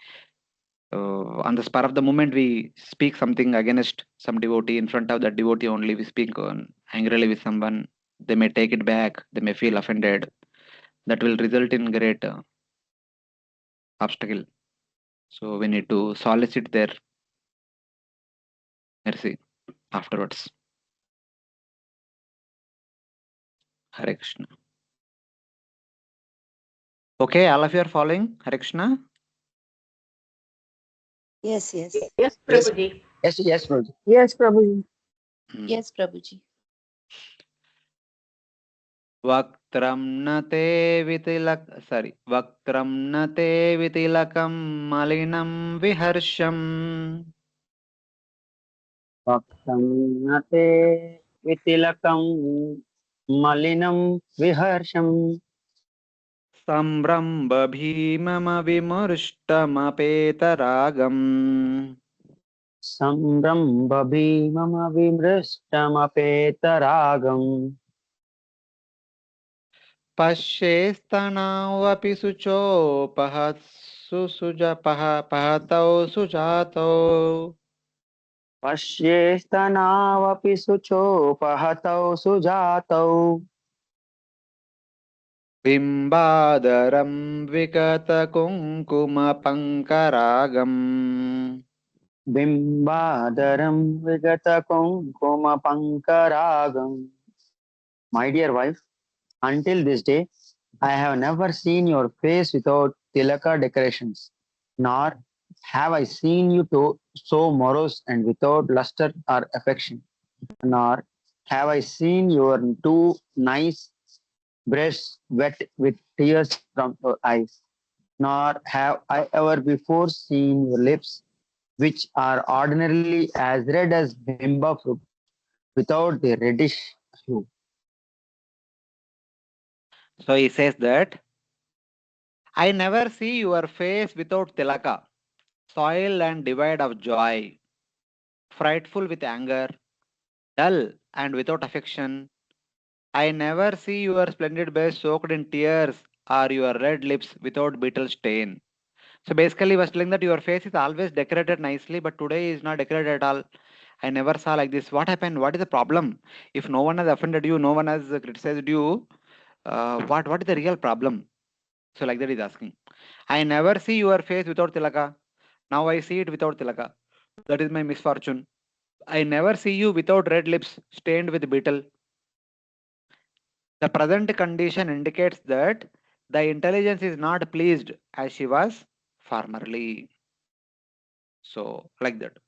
on the spur of the moment, we speak something against some devotee in front of that devotee only. We speak angrily with someone. They may take it back. They may feel offended. That will result in great obstacle. So we need to solicit their mercy afterwards. Hare Krishna. Okay, all of you are following Hare Krishna? Yes, yes. Yes, Prabhuji. Yes, yes, Prabhuji. Yes, Prabhuji. Yes, Prabhuji. Vaktram nate vitilakam malinam viharsham. Vaktamnate vitilakam malinam viharsham Sambramba bhimama vimurshtamapetharagam. sambramba bhimama vimrishtamapetharagam Pashyestanavapi suchopahatsu pahatau sujato. Pashyestanavapi suchopahatau sujatau Bimbadaram vikata kunkuma pankaragam. bimbadaram vigata kumkuma pankaragam. My dear wife, until this day, I have never seen your face without tilaka decorations, nor have I seen you so morose and without luster or affection, nor have I seen your two nice breasts wet with tears from your eyes, nor have I ever before seen your lips, which are ordinarily as red as bimba fruit, without the reddish hue. So he says that I never see your face without tilaka, soiled and devoid of joy, frightful with anger, dull and without affection. I never see your splendid breast soaked in tears or your red lips without beetle stain. So basically, he was telling that your face is always decorated nicely, but today is not decorated at all. I never saw like this. What happened? What is the problem? If no one has offended you, no one has criticized you, what is the real problem? So like that he's asking. I never see your face without tilaka. Now I see it without tilaka. That is my misfortune. I never see you without red lips stained with beetle. The present condition indicates that the intelligence is not pleased as she was formerly. So like that.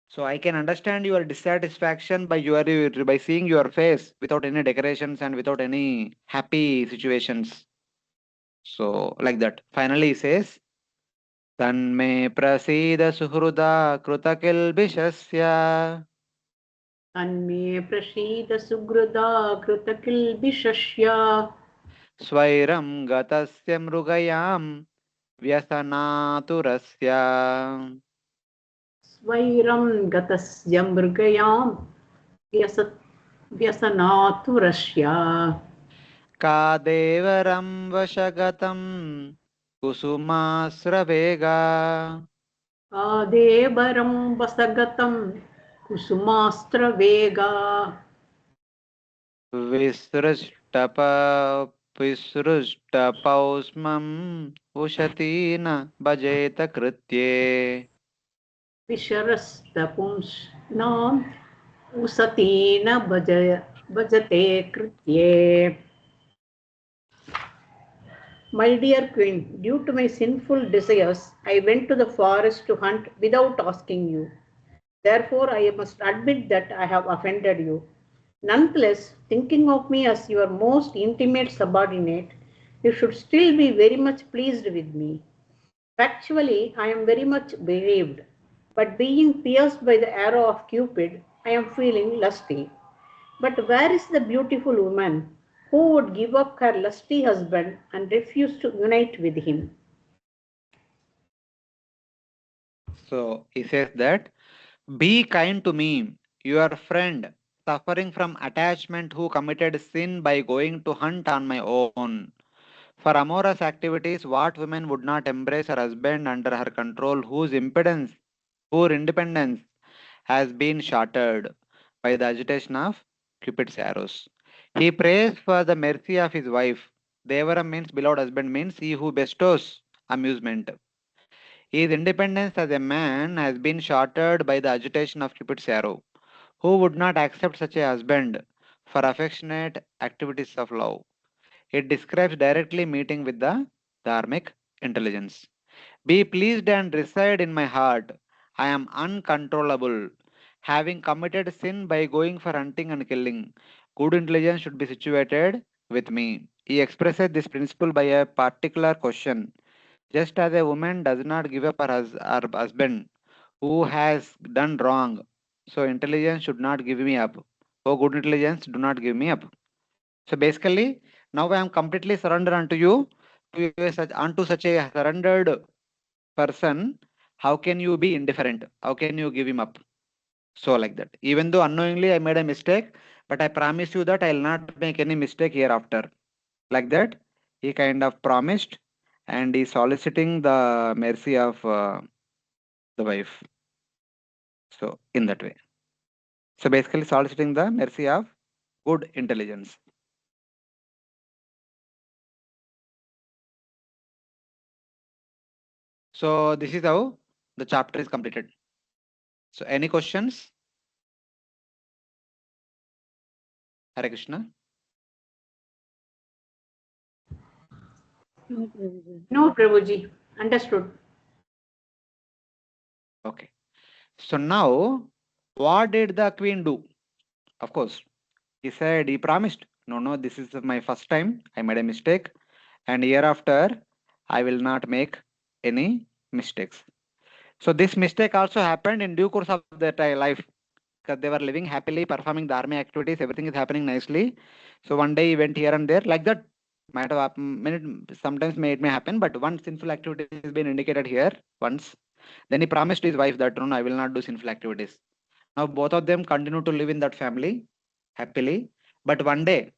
So I can understand your dissatisfaction by seeing your face without any decorations and without any happy situations. So like that. Finally he says, Tanme prasida suhruda krutakilbishasya Anme prashida sugrada kritakilbishashya swairam gatasya mrugayam vyasanaturasya. svairam gatasya mrgayam vyasanaturashya. कादेवरं वशगतं कुसुमास्रवेगा आदेवरं वसगतं कुसुमास्त्रवेगा विसृष्टप विसृष्टपौष्मं उशती न भजेत कृत्ये विशरस्तपुंस्नाम् उसती न भजते कृत्ये. My dear queen, due to my sinful desires, I went to the forest to hunt without asking you. Therefore, I must admit that I have offended you. Nonetheless, thinking of me as your most intimate subordinate, you should still be very much pleased with me. Factually, I am very much bereaved, but being pierced by the arrow of Cupid, I am feeling lusty. But where is the beautiful woman who would give up her lusty husband and refuse to unite with him? So he says that, be kind to me, your friend, suffering from attachment who committed sin by going to hunt on my own. For amorous activities, what woman would not embrace her husband under her control, whose independence has been shattered by the agitation of Cupid's arrows? He prays for the mercy of his wife. Devara means beloved husband, means he who bestows amusement. His independence as a man has been shattered by the agitation of Cupid's arrow. Who would not accept such a husband for affectionate activities of love? It describes directly meeting with the dharmic intelligence. Be pleased and reside in my heart. I am uncontrollable, having committed sin by going for hunting and killing. Good intelligence should be situated with me. He expresses this principle by a particular question. Just as a woman does not give up her husband who has done wrong, so intelligence should not give me up. Oh, good intelligence, do not give me up. So basically, now I am completely surrendered unto you, unto such a surrendered person. How can you be indifferent? How can you give him up? So like that. Even though unknowingly I made a mistake, but I promise you that I will not make any mistake hereafter. Like that, he kind of promised, and he soliciting the mercy of the wife. So in that way. So basically soliciting the mercy of good intelligence. So this is how the chapter is completed. So any questions? Hare Krishna. No, Prabhuji. Understood. Okay. So now, what did the queen do? Of course, he said, he promised, no, this is my first time. I made a mistake. And hereafter, I will not make any mistakes. So this mistake also happened in due course of their life, because they were living happily, performing the army activities. Everything is happening nicely. So one day he went here and there like that. Might have happened, sometimes it may happen, but one sinful activity has been indicated here once. Then he promised his wife that no, I will not do sinful activities. Now both of them continue to live in that family happily. But one day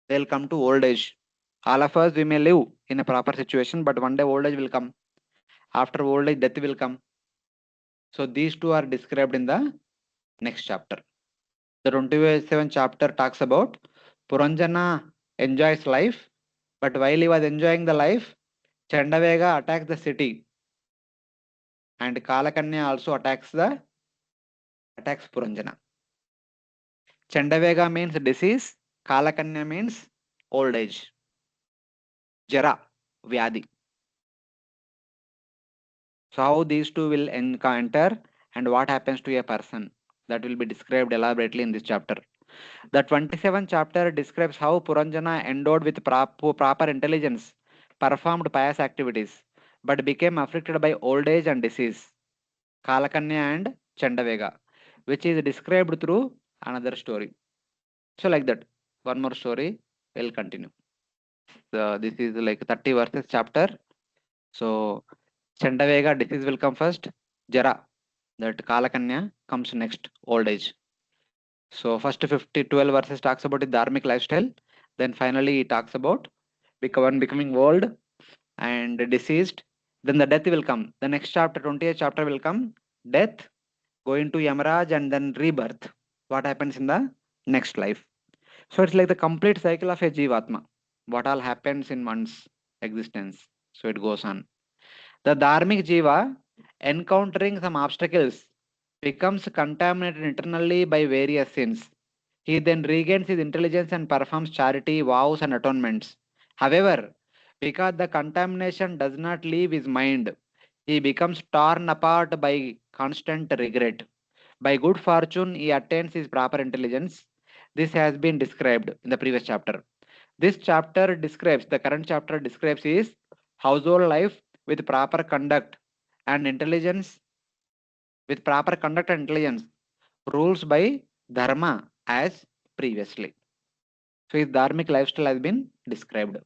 they'll come to old age. All of us, we may live in a proper situation, but one day old age will come. After old age, death will come. So these two are described in the next chapter. The 27th chapter talks about Puranjana enjoys life, but while he was enjoying the life, Chandavega attacks the city, and Kalakanya also attacks Puranjana. Chandavega means disease, Kalakanya means old age, Jara, Vyadi. So how these two will encounter and what happens to a person, that will be described elaborately in this chapter. The 27th chapter describes how Puranjana, endowed with proper intelligence, performed pious activities, but became afflicted by old age and disease, Kalakanya and Chandavega, which is described through another story. So like that, one more story will continue. This is like 30 verses chapter. So Chandavega, disease will come first. Jara, that Kalakanya comes next, old age. So first 12 verses talks about the dharmic lifestyle. Then finally he talks about becoming old and deceased. Then the death will come. The next chapter, 20th chapter will come. Death, going to Yamaraj, and then rebirth. What happens in the next life? So it's like the complete cycle of a Jivatma. What all happens in one's existence. So it goes on. The Dharmic Jiva, encountering some obstacles, becomes contaminated internally by various sins. He then regains his intelligence and performs charity, vows, and atonements. However, because the contamination does not leave his mind, he becomes torn apart by constant regret. By good fortune, he attains his proper intelligence. This has been described in the previous chapter. This chapter describes, the current chapter describes his household life with proper conduct and intelligence, rules by dharma as previously. So his dharmic lifestyle has been described.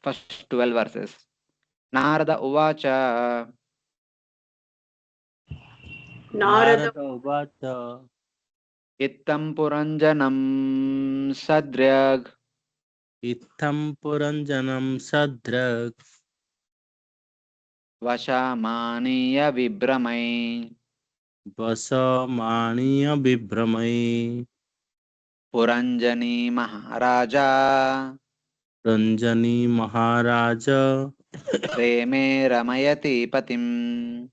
First 12 verses. Narada Uvacha. Narada Uvacha. Ittam Puranjanam Sadrag. Itham Puranjanam Sadrag. Vashamaniya Vibramai. Vasamaniya Vibramai. Puranjani Maharaja. Pranjani Maharaja. Preme Ramayati Patim.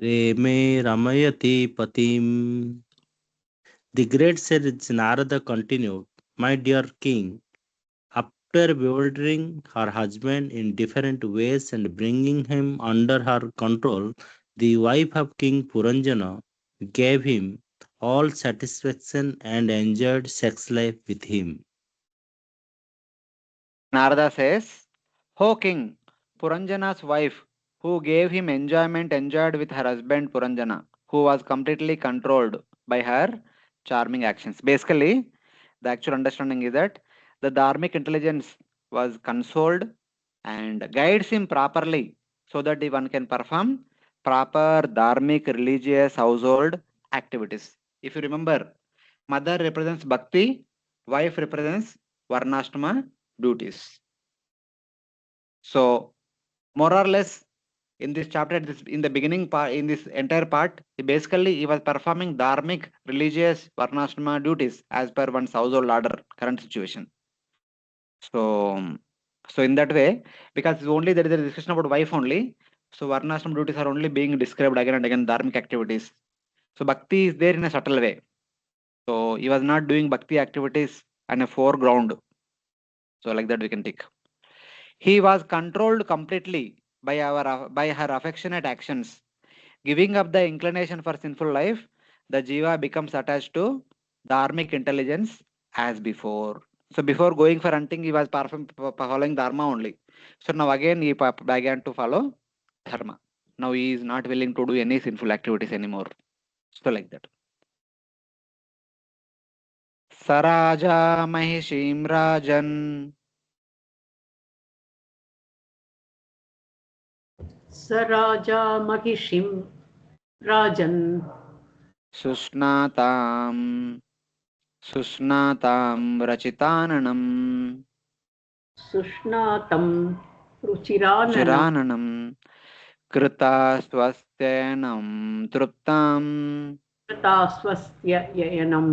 Reme Ramayati Patim. The great sage Narada continued, My dear king, after bewildering her husband in different ways and bringing him under her control, the wife of King Puranjana gave him all satisfaction and enjoyed sex life with him. Narada says, O king, Puranjana's wife, who gave him enjoyment, enjoyed with her husband Puranjana, who was completely controlled by her charming actions. Basically, the actual understanding is that the dharmic intelligence was consoled and guides him properly so that one can perform proper dharmic religious household activities. If you remember, mother represents bhakti, wife represents varnashrama duties. So, more or less, in this chapter, in the beginning part, in this entire part, he was performing dharmic, religious, varnashrama duties as per one's household order, current situation. So, in that way, because only there is a discussion about wife only, so varnashrama duties are only being described again and again, dharmic activities. So, bhakti is there in a subtle way. So, he was not doing bhakti activities in a foreground. So, like that we can take. He was controlled completely by her affectionate actions. Giving up the inclination for sinful life, the jiva becomes attached to dharmic intelligence as before. So before going for hunting, he was following dharma only. So now again he began to follow dharma. Now he is not willing to do any sinful activities anymore. So like that. Saraja Mahishim Rajan. Saraja Mahishim Rajan. Susnatam Rachitananam. Sushnatam Ruchirananam. Chirananam. Krita swastyanam truptam. Krita swastyanam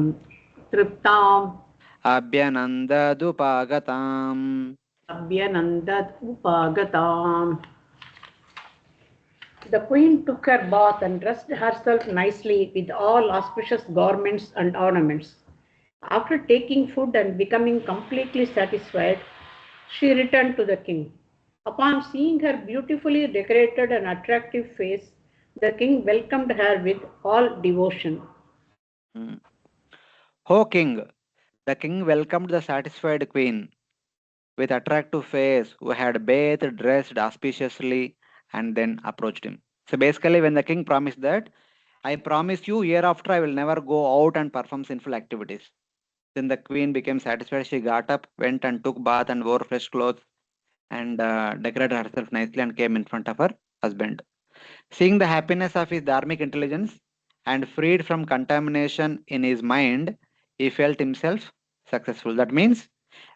triptam. Abhyanandadupagatam. Abhyanandadupagatam. The queen took her bath and dressed herself nicely with all auspicious garments and ornaments. After taking food and becoming completely satisfied, she returned to the king. Upon seeing her beautifully decorated and attractive face, the king welcomed her with all devotion. O king, the king welcomed the satisfied queen with attractive face who had bathed, dressed auspiciously, and then approached him. So basically, when the king promised that, I promise you, hereafter I will never go out and perform sinful activities. Then the queen became satisfied. She got up, went and took bath and wore fresh clothes and decorated herself nicely and came in front of her husband. Seeing the happiness of his dharmic intelligence and freed from contamination in his mind, he felt himself successful. That means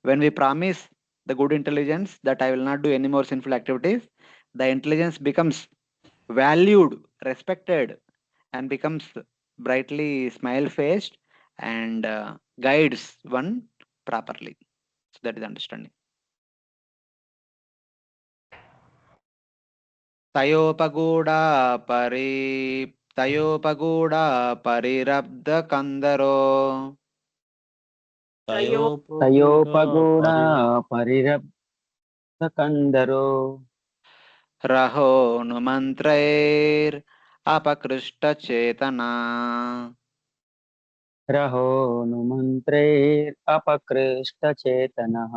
When we promise the good intelligence that I will not do any more sinful activities, the intelligence becomes valued, respected, and becomes brightly smile faced and guides one properly. So that is understanding. తయోపగూఢా పరిరబ్ధ కందరో తయోపగూఢ పరిరబ్ధకందరో రహోనుమంత్రైర్ అపకృష్ట చేతనా రహోనుమంత్రైరపకృష్టచేతనః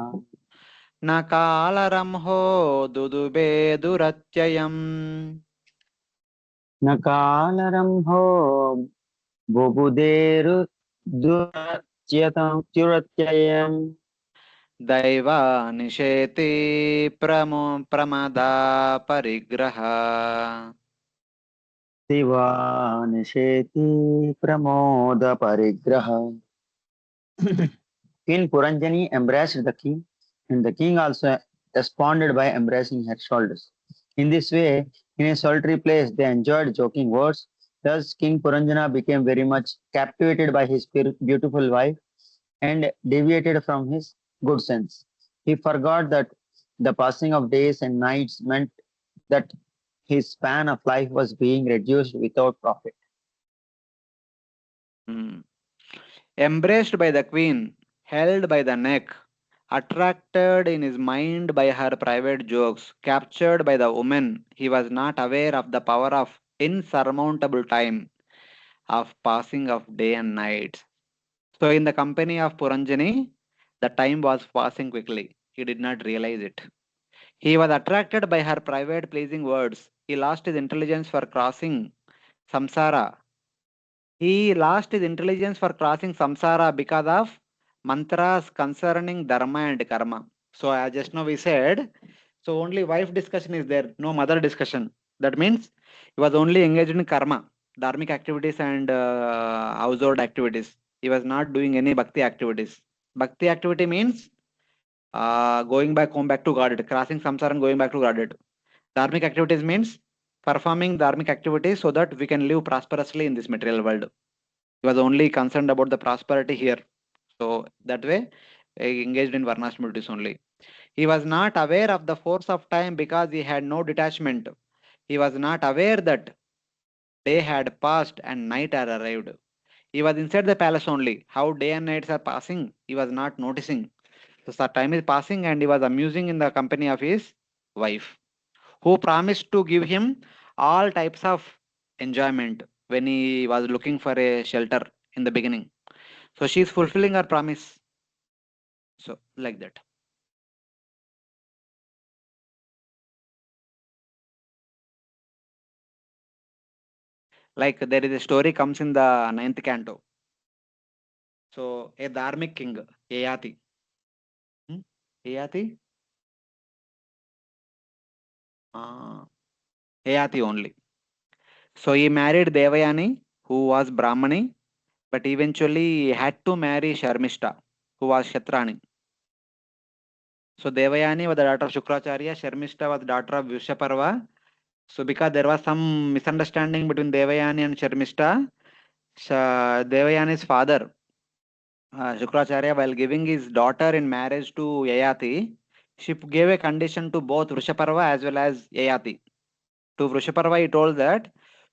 న కాలరంహో దుదుబేదురత్యయం న కాలరంభో బుబుదేరుద్యురత్యయం దైవా నిషేతి ప్రమదా పరిగ్రహ శివానిషేతి Pramoda పరిగ్రహ. Queen Puranjani embraced the king, and the king also responded by embracing her shoulders. In this way, in a solitary place, they enjoyed joking words. Thus, King Puranjana became very much captivated by his beautiful wife and deviated from his good sense. He forgot that the passing of days and nights meant that his span of life was being reduced without profit. Embraced by the queen, held by the neck, attracted in his mind by her private jokes, captured by the woman, he was not aware of the power of insurmountable time, of passing of day and night. So in the company of Puranjani, the time was passing quickly. He did not realize it. He was attracted by her private pleasing words. He lost his intelligence for crossing samsara. He lost his intelligence for crossing samsara because of mantras concerning dharma and karma. So as just now we said, so only wife discussion is there, no mother discussion. That means he was only engaged in karma, dharmic activities and household activities. He was not doing any bhakti activities. Bhakti activity means going back home back to Godhead, crossing samsara and going back to Godhead. Dharmic activities means performing dharmic activities so that we can live prosperously in this material world. He was only concerned about the prosperity here. So that way, he engaged in varnashram duties only. He was not aware of the force of time because he had no detachment. He was not aware that day had passed and night had arrived. He was inside the palace only. How day and nights are passing, he was not noticing. So time is passing and he was amusing in the company of his wife, who promised to give him all types of enjoyment when he was looking for a shelter in the beginning. So she is fulfilling her promise. So like that. Like there is a story comes in the 9th canto. So a dharmic king, Yayati. Yayati? Yayati only. So he married Devayani, who was Brahmani, but eventually he had to marry Sharmishta, who was Kshatrani. So Devayani was the daughter of Shukracharya, Sharmishta was the daughter of Vishaparva. So because there was some misunderstanding between Devayani and Sharmishta, Devayani's father, Shukracharya, while giving his daughter in marriage to Yayati, she gave a condition to both Vrishaparva as well as Yayati. To Vrishaparva, he told that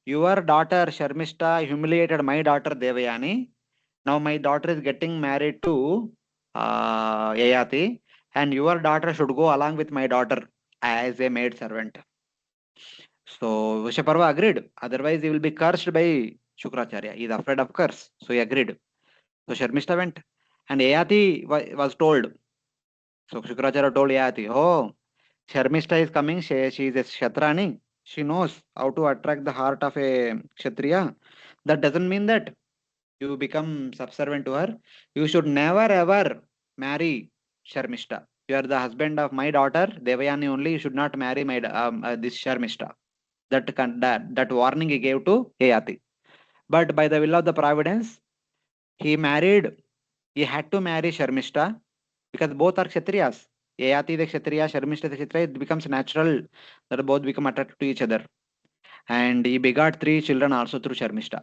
your daughter Sharmishta humiliated my daughter Devayani. Now my daughter is getting married to Yayati, and your daughter should go along with my daughter as a maid servant. So Vrishaparva agreed. Otherwise, he will be cursed by Shukracharya. He is afraid of curse. So he agreed. So Sharmishta went. And Yayati was told. So Shukracharya told Yayati, oh, Sharmishta is coming. She is a Kshatrani. She knows how to attract the heart of a Kshatriya. That doesn't mean that you become subservient to her. You should never ever marry Sharmishta. You are the husband of my daughter, Devayani only. You should not marry my this Sharmishta. That warning he gave to Yayati. But by the will of the providence, he had to marry Sharmishta because both are Kshatriyas. Yayati is a Kshatriya, Sharmishta is a Kshatriya. It becomes natural that both become attracted to each other. And he begot 3 children also through Sharmishta.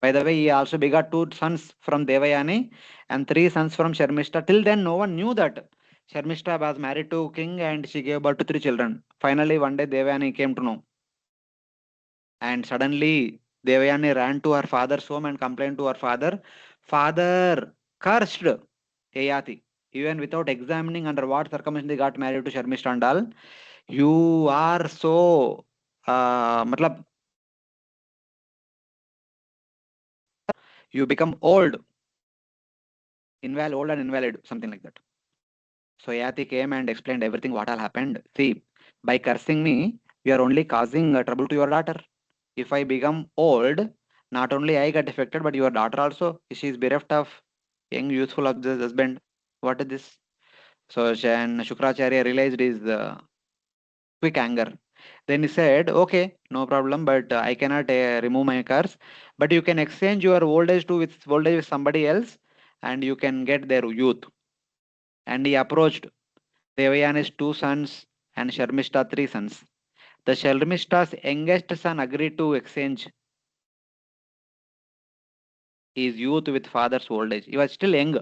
By the way, he also begot 2 sons from Devayani and 3 sons from Sharmishta. Till then, no one knew that Sharmishta was married to king and she gave birth to 3 children. Finally, one day Devayani came to know. And suddenly, Devayani ran to her father's home and complained to her father. Father cursed Yayati. Even without examining under what circumstances they got married to Sharmishta and all. You are so... matlab, you become old and invalid, something like that. So Yati came and explained everything what all happened. See, by cursing me, you are only causing trouble to your daughter. If I become old, not only I get affected, but your daughter also. She is bereft of young, youthful of this husband. What is this? So Shukracharya realized his quick anger. Then he said, okay, no problem, but I cannot remove my curse. But you can exchange your old age with somebody else and you can get their youth. And he approached Devayani's 2 sons and Sharmishta 3 sons. The Sharmishta's youngest son agreed to exchange his youth with father's old age. He was still young.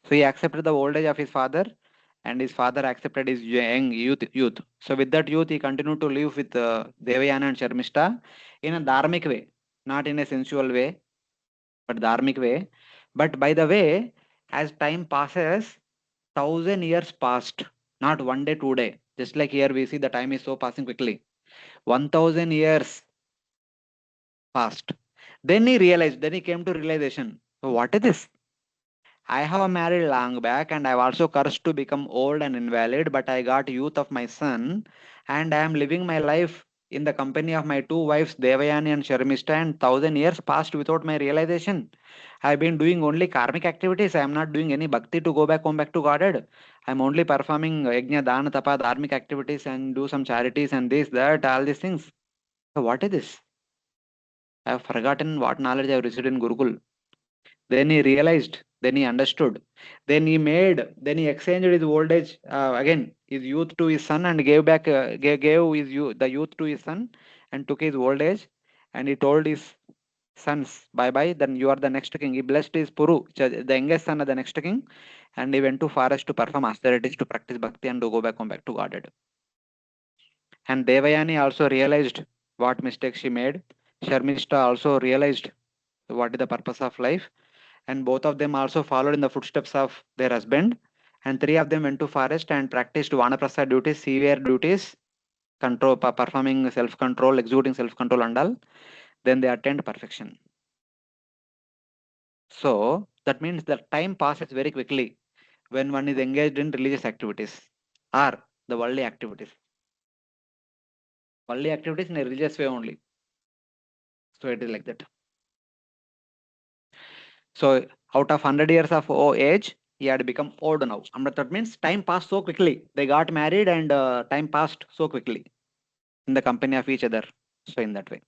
So he accepted the old age of his father and his father accepted his young youth. So with that youth, he continued to live with Devayana and Sharmishta in a dharmic way, not in a sensual way, but dharmic way. But by the way, as time passes, 1,000 years passed, not 1 day, 2 day. Just like here we see the time is so passing quickly. 1,000 years passed. Then he realized, then he came to realization. So what is this? I have married long back and I've also cursed to become old and invalid, but I got youth of my son and I am living my life in the company of my 2 wives, Devayani and Sharmishta, and 1,000 years passed without my realization. I've been doing only karmic activities. I am not doing any bhakti to go back home back to Godhead. I'm only performing yajna, dana, tapa, dharmic activities and do some charities and this, that, all these things. So what is this? I have forgotten what knowledge I have received in Gurukul. Then he realized, then he understood, then he exchanged his old age, again, his youth to his son and gave back, gave the youth to his son and took his old age. And he told his sons, bye-bye, then you are the next king. He blessed his Puru, the youngest son of the next king, and he went to forest to perform austerities, to practice bhakti and to go back home back to Godhead. And Devayani also realized what mistakes she made. Sharmishta also realized what is the purpose of life. And both of them also followed in the footsteps of their husband. And 3 of them went to forest and practiced Vanaprastha duties, severe duties, performing self-control, executing self-control and all. Then they attained perfection. So that means the time passes very quickly when one is engaged in religious activities or the worldly activities. Worldly activities in a religious way only. So it is like that. So out of 100 years of age, he had become old now. That means time passed so quickly. They got married and time passed so quickly in the company of each other. So in that way.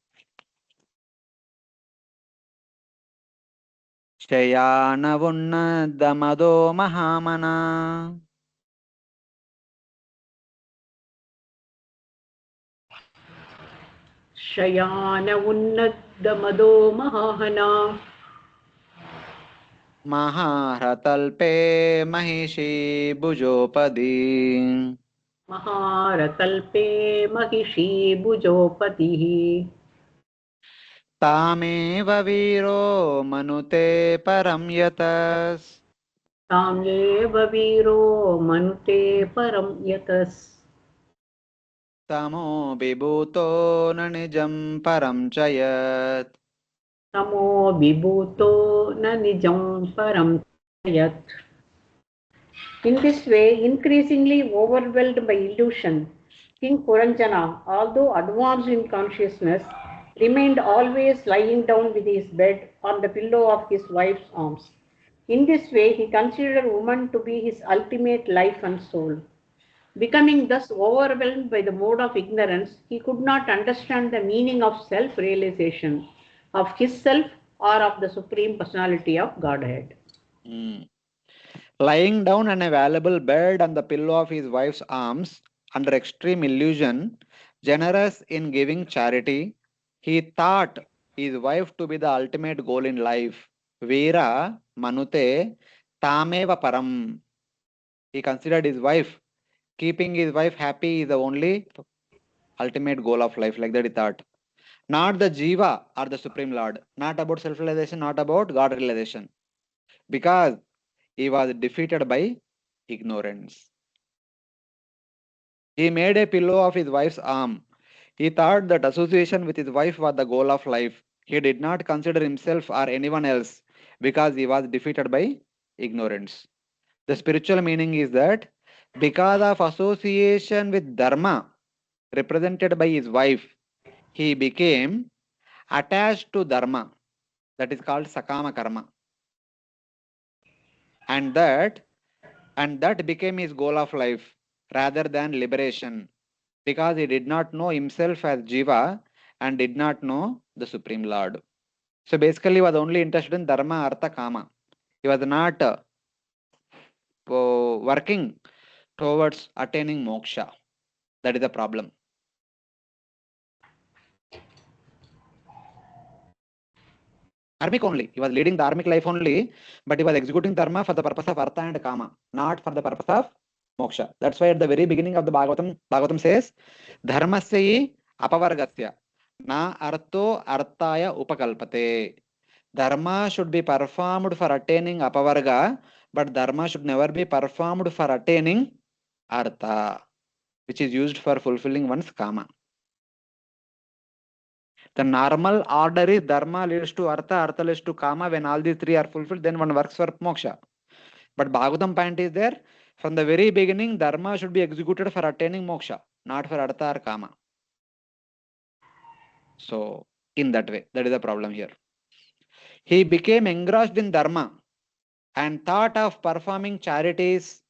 Shayana vunna damado mahamana. Shayana unnadamado mahahana. Maharatalpe mahishi bujopadi. Maharatalpe mahishi bujopatihi. Tameva viro manute param yatas. Tamyeva viro manute param yatas. Tamo vibhuto nanijam param chayat. Tamo vibhuto na nijam param chayat. In this way, increasingly overwhelmed by illusion, King Puranjana, although advanced in consciousness, remained always lying down with his bed on the pillow of his wife's arms. In this way, he considered woman to be his ultimate life and soul. Becoming thus overwhelmed by the mode of ignorance, he could not understand the meaning of self-realization, of his self or of the Supreme Personality of Godhead. Lying down on a valuable bed on the pillow of his wife's arms, under extreme illusion, generous in giving charity, he thought his wife to be the ultimate goal in life. Veera manute tameva param. He considered his wife, keeping his wife happy is the only ultimate goal of life. Like that he thought. Not the Jiva or the Supreme Lord. Not about self-realization, not about God realization. Because he was defeated by ignorance. He made a pillow of his wife's arm. He thought that association with his wife was the goal of life. He did not consider himself or anyone else because he was defeated by ignorance. The spiritual meaning is that because of association with Dharma represented by his wife, he became attached to Dharma. That is called Sakama Karma. And that became his goal of life rather than liberation, because he did not know himself as Jiva and did not know the Supreme Lord. So basically he was only interested in Dharma, Artha, Kama. He was not working towards attaining moksha. That is the problem. Dharmic only. He was leading dharmic life only, but he was executing dharma for the purpose of Artha and Kama, not for the purpose of moksha. That's why at the very beginning of the Bhagavatam says, Dharmasya apavargasya na artho arthaya upakalpate. Dharma should be performed for attaining apavarga, but dharma should never be performed for attaining artha, which is used for fulfilling one's kama. The normal order is dharma leads to artha, artha leads to kama. When all these three are fulfilled, then one works for moksha. But Bhagavatam point is there, from the very beginning, dharma should be executed for attaining moksha, not for artha or kama. So, in that way, that is the problem here. He became engrossed in dharma and thought of performing charities.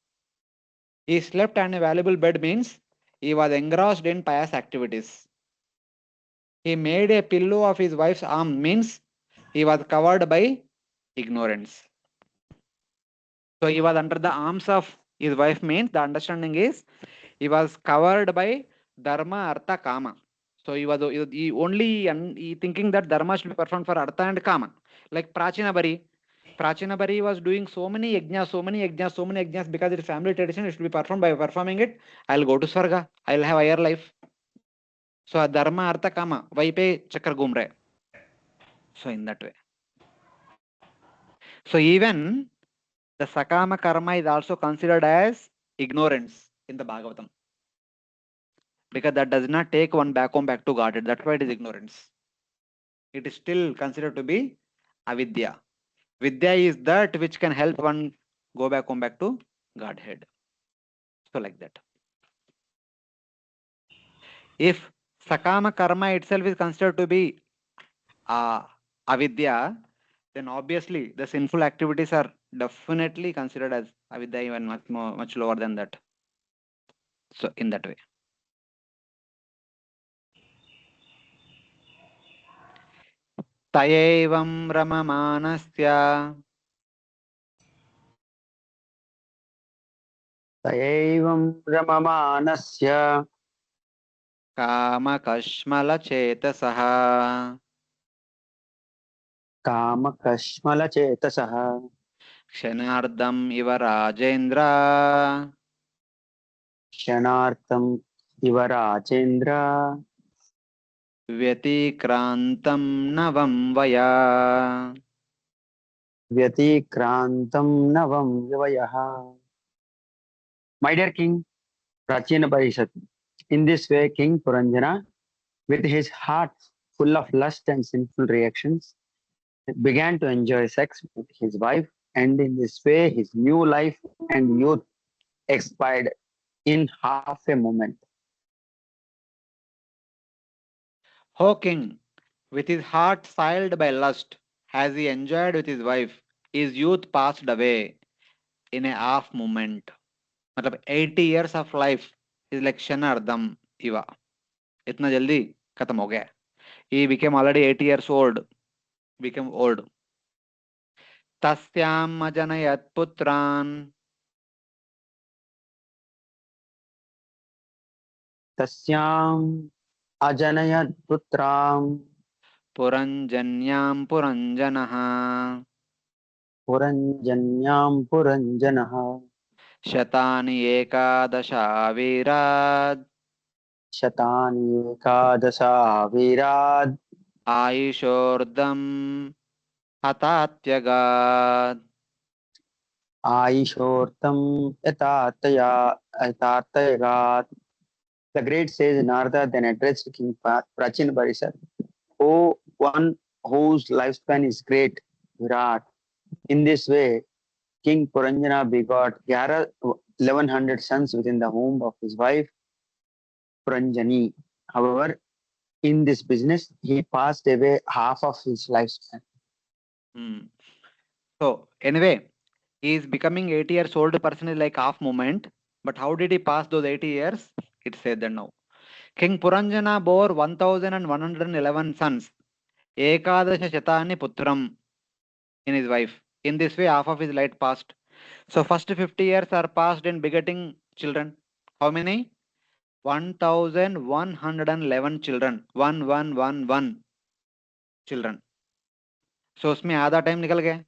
He slept on a valuable bed means he was engrossed in pious activities. He made a pillow of his wife's arm means he was covered by ignorance. So he was under the arms of his wife means the understanding is he was covered by dharma, artha, kama. So he was he thinking that dharma should be performed for artha and kama. Like Prachina Bari was doing so many yajnas because it's family tradition. It should be performed. By performing it, I'll go to Swarga. I'll have higher life. So dharma, artha, kama. Vahi pe chakar ghum rahe. So in that way. So even the sakama karma is also considered as ignorance in the Bhagavatam. Because that does not take one back to Godhead. That's why it is ignorance. It is still considered to be avidya. Vidya is that which can help one go back to Godhead. So like that. If sakama karma itself is considered to be avidya, then obviously the sinful activities are definitely considered as avidya, even much lower than that. So in that way. Tayevam ramamanasya Tayevam ramamanasya kama kashmala chetasaha kamakashmala chetasaha kshanardam iva rajendra kshanartam iva rajendra Vyatikrantam navam vaya. Vyatikrantam navam yavayaha. My dear King Prachina Parishad, in this way King Puranjana, with his heart full of lust and sinful reactions, began to enjoy sex with his wife, and in this way his new life and youth expired in half a moment. O king, with his heart soiled by lust, as he enjoyed with his wife, his youth passed away in a half moment. मतलब 80 years of life is like Shanardam Iva. इतना जल्दी खत्म हो गया. He became already 80 years old. Became old. Tasyam ajanayat putran tasyam ajanayat putram Puranjanyam Puranjanaha puranjanyam puranjanah Shatani Ekadasha Virad shatani ekadasha virad Aishordam Hatatyagad. aishortam etatyagat. The great sage Narada then addressed King Prachin Parisar, O one whose lifespan is great, Virat. In this way, King Puranjana begot 1100 sons within the womb of his wife Pranjani. However, in this business, he passed away half of his lifespan. So anyway, he is becoming 80 years old person is like half moment. But how did he pass those 80 years? It said that now. King Puranjana bore 1111 sons. Ekadasha Shatani Putram in his wife. In this way, half of his life passed. So first 50 years are passed in begetting children. How many? 1111 children. 1111 children. So उसमें आधा time निकल गया.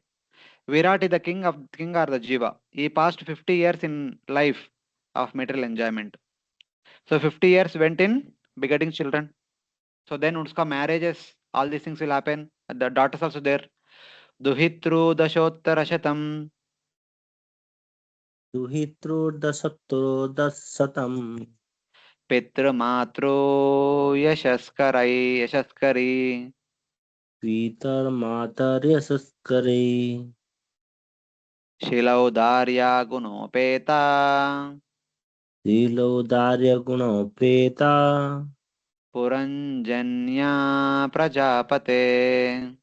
Virat is the king or the Jiva. He passed 50 years in life of material enjoyment. So 50 years went in begetting children. So then uska marriages, all these things will happen. The daughters also there. Duhitru dashottara shatam. Duhitro dasatro dasatam. Pitra matro yashaskari. Pitar matar yasaskare. Shilaudarya gunopeta. Dilodarya gunopeta. Puranjanya prajapate.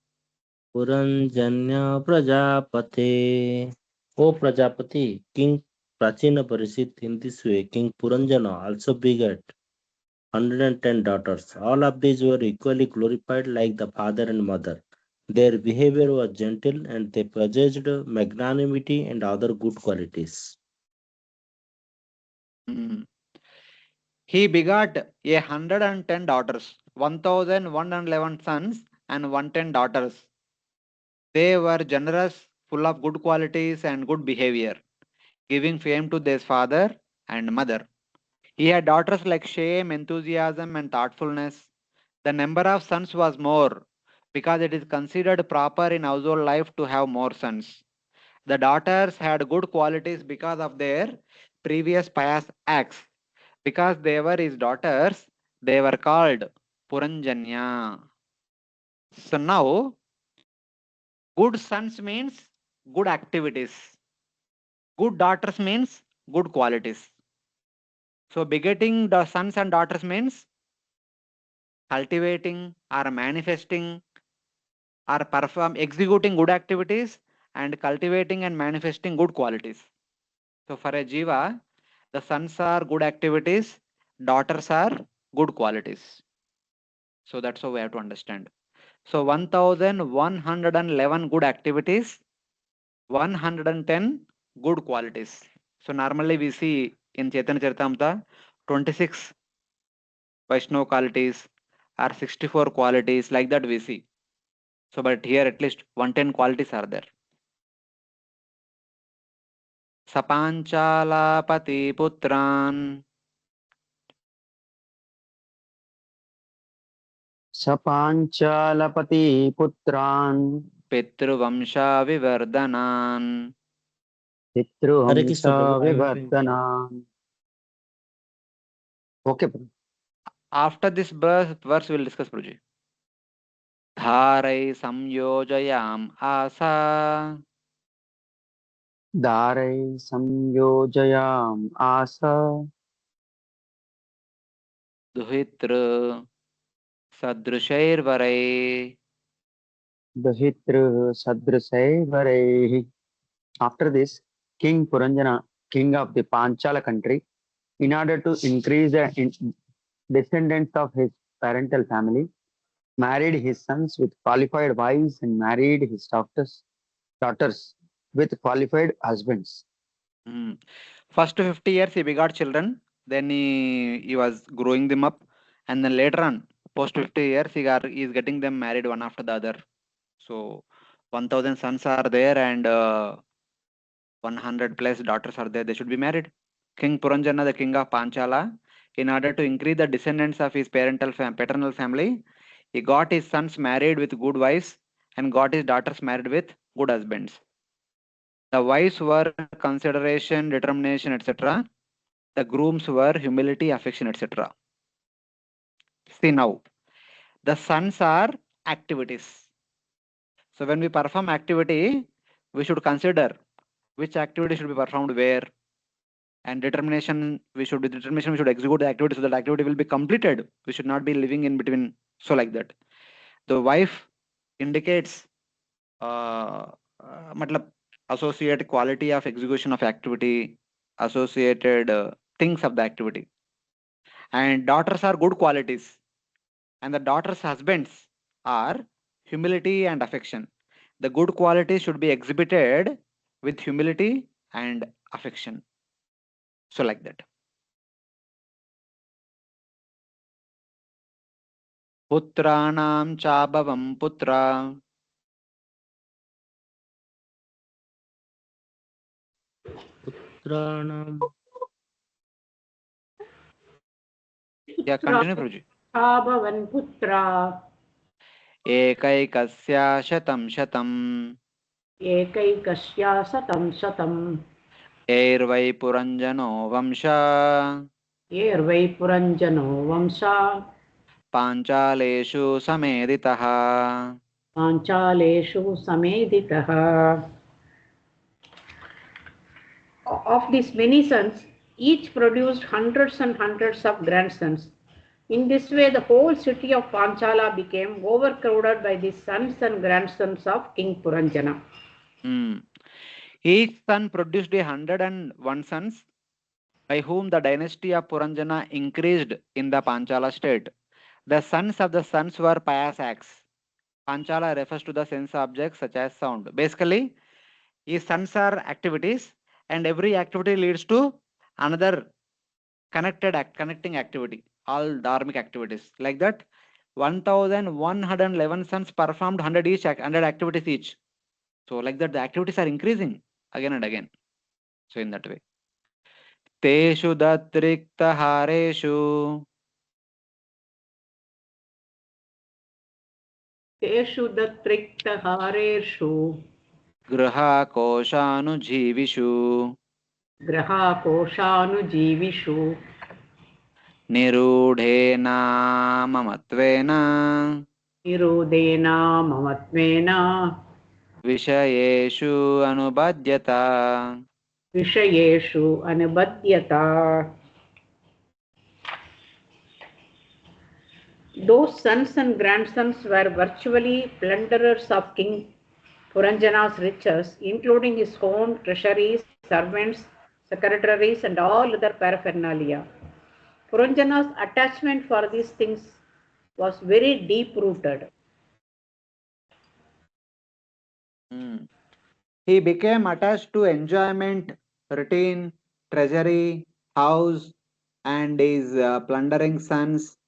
Puranjanya Prajapate. O Prajapati, King Prachina Parishit, in this way, King Puranjana also begat 110 daughters. All of these were equally glorified like the father and mother. Their behavior was gentle and they possessed magnanimity and other good qualities. He begot 110 daughters, 1111 sons, and 110 daughters. They were generous, full of good qualities and good behavior, giving fame to their father and mother. He had daughters like shame, enthusiasm, and thoughtfulness. The number of sons was more because it is considered proper in household life to have more sons. The daughters had good qualities because of their previous pious acts. Because they were his daughters, they were called Puranjanya. So now, good sons means good activities. Good daughters means good qualities. So begetting the sons and daughters means cultivating or manifesting or executing good activities and cultivating and manifesting good qualities. So for a jiva, the sons are good activities, daughters are good qualities. So that's how we have to understand. So 1111 good activities, 110 good qualities. So normally we see in Chaitanya Charitamrita 26 Vaishnava qualities or 64 qualities, like that we see. So but here at least 110 qualities are there. Sapanchalapati putran. Sapanchalapati putran Pitruvamsha vivardhanan. Hare Krishna pitruhamsa Prabhu. vivardhanan. Okay, Prabhu. After this verse we will discuss, Prabhuji. Dharai samyojayam asa. Dharai samyojayam asa Duhitru sadrushairvarai. dahitru sadrisai varai. After this, King Puranjana, king of the Panchala country, in order to increase the descendants of his parental family, married his sons with qualified wives and married his daughters with qualified husbands. First 50 years he begot children. Then he was growing them up, and then later on, post 50 years, he is getting them married one after the other. So 1000 sons are there, and 100 plus daughters are there. They should be married. King Puranjana, the king of Panchala, in order to increase the descendants of his paternal family, he got his sons married with good wives and got his daughters married with good husbands. The wives were consideration, determination, etc. The grooms were humility, affection, etc. See now, the sons are activities. So when we perform activity, we should consider which activity should be performed where, and determination we should execute the activity so that activity will be completed. We should not be living in between. So like that, the wife indicates matlab associate quality of execution of activity, associated things of the activity, and daughters are good qualities, and the daughters husbands are humility and affection. The good qualities should be exhibited with humility and affection. So like that. Putranam chabhavam putra. Putranam. Yeah, continue, Prabhuji. Bhavan putra. Ekaikasya shatam shatam. Ekaikasya satam satam. Ervai Puranjano Vamsha. Yervai Puranjano Vamsa. Panchaleshu Sameditaha. Panchaleshu Sameditaha. Of these many sons, each produced hundreds and hundreds of grandsons. In this way, the whole city of Panchala became overcrowded by the sons and grandsons of King Puranjana. Each son produced 101 sons, by whom the dynasty of Puranjana increased in the Panchala state. The sons of the sons were pious acts. Panchala refers to the sense objects such as sound. Basically, these sons are activities, and every activity leads to another connecting activity, all dharmic activities. Like that, 1111 sons performed 100 activities each. So like that, the activities are increasing again and again. So in that way. Teshu datrikta hareshu. Teshu datrikta hareshu. Graha koshanu jivishu. Graha koshanu jivishu. Nirudhena mamatvena. Nirudena mamatvena. Vishayeshu anubhadyata. Vishayeshu anubhadyata. Those sons and grandsons were virtually plunderers of King Puranjana's riches, including his home, treasuries, servants, secretaries, and all other paraphernalia. Puranjana's attachment for these things was very deep rooted. He became attached to enjoyment, routine, treasury, house, and his plundering sons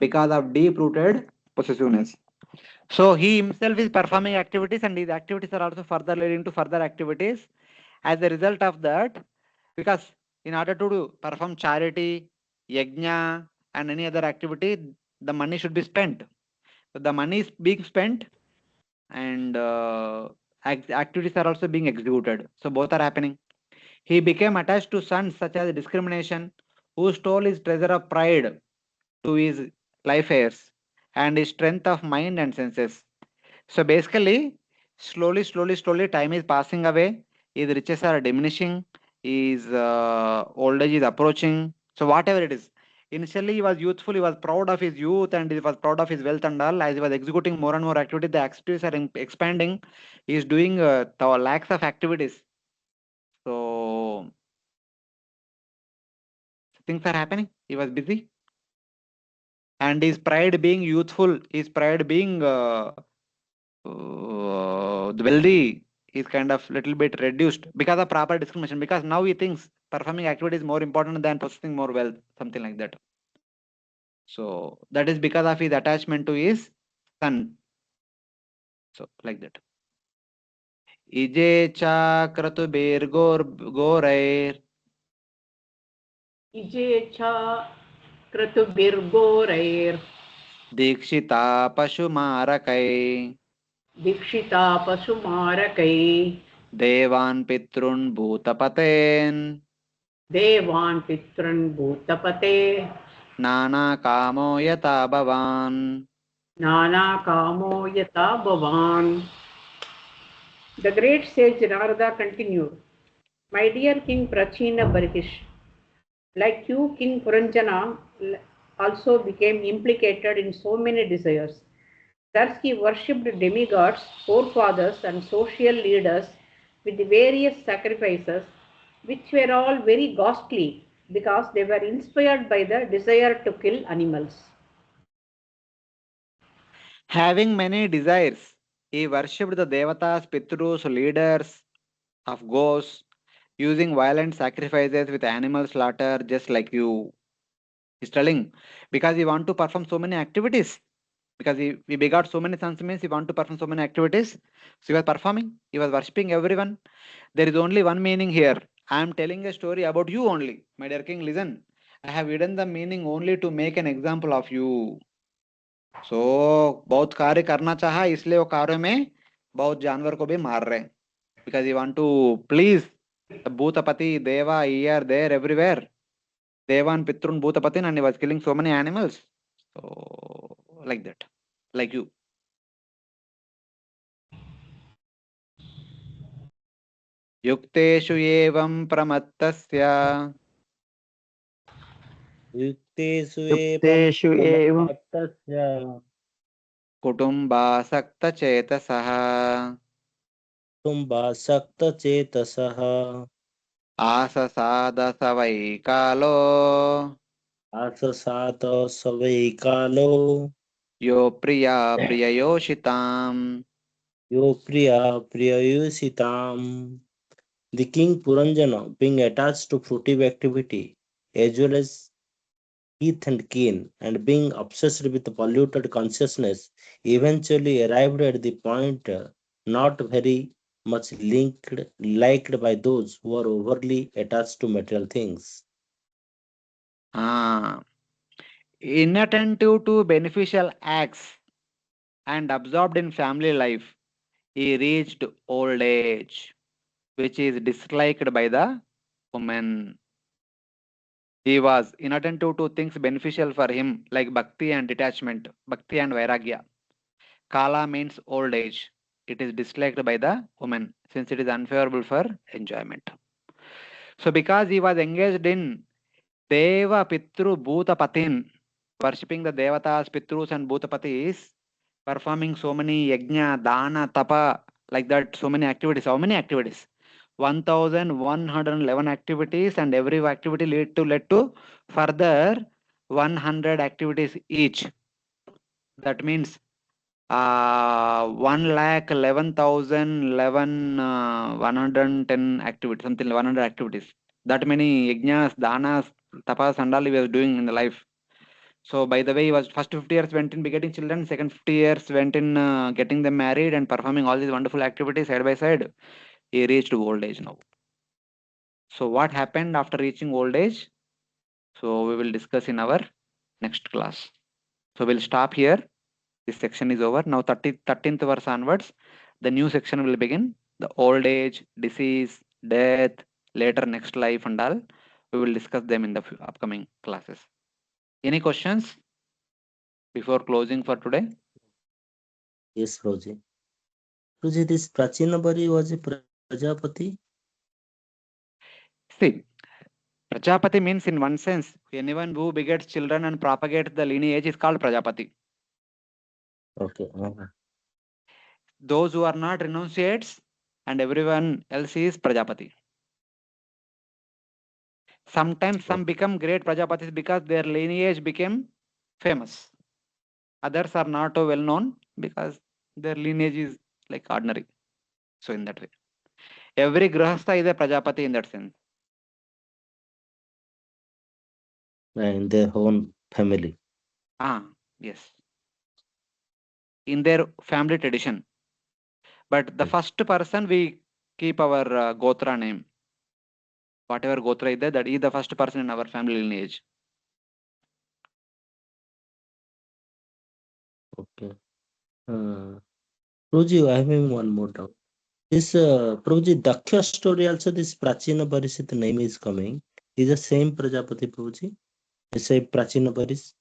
because of deep-rooted possessiveness. So he himself is performing activities, and these activities are also further leading to further activities. As a result of that, because in order to perform charity, yajna, and any other activity, the money should be spent. So the money is being spent, and activities are also being executed. So both are happening. He became attached to sons such as discrimination, who stole his treasure of pride to his life heirs, and his strength of mind and senses. So basically, slowly, time is passing away. His riches are diminishing. His old age is approaching. So whatever it is, initially he was youthful. He was proud of his youth, and he was proud of his wealth and all. As he was executing more and more activity, the activities are expanding. He is doing lakhs of activities. So things are happening. He was busy, and his pride being youthful, his pride being wealthy is kind of little bit reduced because of proper discrimination. Because now he thinks performing activity is more important than possessing more wealth, something like that. So that is because of his attachment to his son. So like that. Ije cha kratubir gorair Ijecha kratubirgorair dikshita pashumarakai dikshita pasumarakai devan pitrun bhutapaten devan pitran bhutapate nana kamo yata bhavan. nana kamo yata bhavan. The great sage Narada continued, My dear King Prachina Barhish, like you, King Puranjana also became implicated in so many desires. Thus he worshipped demigods, forefathers, and social leaders with the various sacrifices, which were all very ghastly because they were inspired by the desire to kill animals. Having many desires, he worshipped the devatas, pitrus, leaders of ghosts, using violent sacrifices with animal slaughter, just like you. He's telling because he want to perform so many activities. Because we begot so many sons means he want to perform so many activities. So he was performing, he was worshipping everyone. There is only one meaning here. I am telling a story about you only. My dear king, listen. I have hidden the meaning only to make an example of you. So बहुत कार्य करना चाहा इसलिए वो कार्य में बहुत जानवर को भी मार रहे because you want to please the Bhutapati, Deva, he are there everywhere. Deva and Pitrun Bhutapatin and he was killing so many animals. So like that, like you. युक्तेषु एवं प्रमत्तस्य युक्तेषु एवं युक्तेषु एवं प्रमत्तस्य कुटुम्बासक्तचेतसः कुटुम्बासक्तचेतसः आससादस वै कालो आससात स वै कालो यो प्रिया प्रिययोषिताम्. यो प्रिया प्रिययुषिताम्. The king Puranjana, being attached to fruitive activity as well as teeth and kin, and being obsessed with polluted consciousness, eventually arrived at the point not very much liked by those who are overly attached to material things. Inattentive to beneficial acts and absorbed in family life, he reached old age, which is disliked by the women. He was inattentive to things beneficial for him, like bhakti and detachment, bhakti and vairagya. Kala means old age. It is disliked by the woman since it is unfavorable for enjoyment. So, because he was engaged in Deva Pitru Bhutapatin, worshipping the Devatas, Pitrus, and Bhutapatis, performing so many yajna, dana, tapa, like that, so many activities. How many activities? 1111 activities, and every activity led to further 100 activities each. That means 1,11,110 activities, something 100 activities. That many yajnas, danas, tapas, and all he was doing in the life. So by the way, he was first 50 years went in begetting children, second 50 years went in getting them married and performing all these wonderful activities side by side. He reached old age now. So what happened after reaching old age? So we will discuss in our next class. So we'll stop here. This section is over. Now 13th verse onwards, the new section will begin. The old age, disease, death, later next life and all. We will discuss them in the upcoming classes. Any questions before closing for today? Yes, Roji. Roji, this Prachinabari was a Prajapati? See, Prajapati means in one sense, anyone who begets children and propagates the lineage is called Prajapati. Okay. Those who are not renunciates and everyone else is Prajapati. Sometimes some become great Prajapatis because their lineage became famous. Others are not well known because their lineage is like ordinary. So in that way, every Grahastha is a Prajapati in that sense. in their own family. Yes. In their family tradition. But the first person we keep our Gotra name. Whatever Gotra is there, that is the first person in our family lineage. Okay. Prabhuji, I have one more doubt. This Prabhuji, Daksha story also, this Prachina Parishit name is coming. Is the same Prajapati, Prabhuji? The same Prachina Parishit.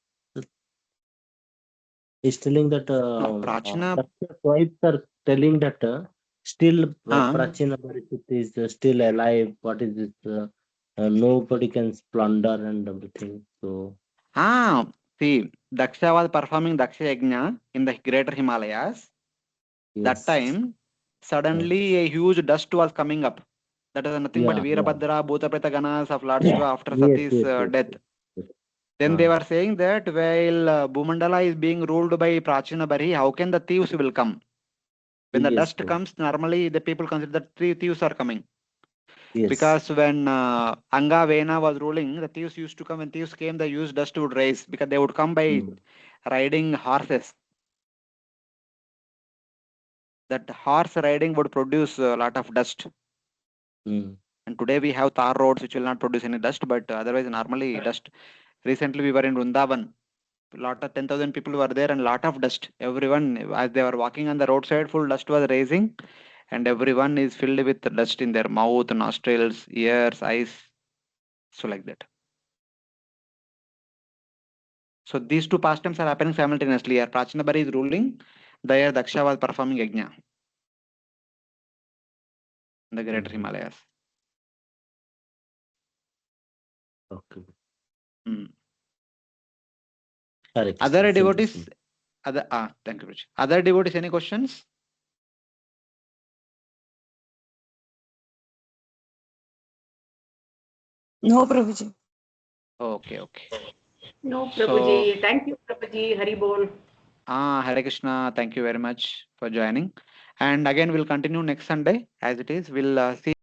Is telling that Prachina. Daksha's wives are telling that still Prachina Parishit is still alive. What is this? Nobody can plunder and everything. So. See, Daksha was performing Daksha Yajna in the greater Himalayas. Yes. That time, suddenly a huge dust was coming up. That is nothing but Veerabhadra, Bhutapreta Ganas of Lord Shiva after Sati's death. Then they were saying that while Bhumandala is being ruled by Prachina Bari, how can the thieves will come? When the dust comes, normally the people consider that thieves are coming. Yes. Because when Anga Vena was ruling, the thieves used to come. When thieves came, the huge dust would rise because they would come by riding horses. That horse riding would produce a lot of dust. And today we have tar roads which will not produce any dust, but otherwise normally dust. Recently we were in Vrindavan. Lot of 10,000 people were there and lot of dust. Everyone, as they were walking on the roadside, full dust was rising, and everyone is filled with dust in their mouth, nostrils, ears, eyes. So like that. So these two pastimes are happening simultaneously. Here Prachina Bari is ruling, there Daksha was performing Yajna in the greater Himalayas. Okay. Other devotees, thank you, Rich. Other devotees, any questions? No, Prabhuji. Okay. No, Prabhuji. Thank you, Prabhuji. Hari Bol. Hare Krishna. Thank you very much for joining. And again, we'll continue next Sunday as it is. We'll see.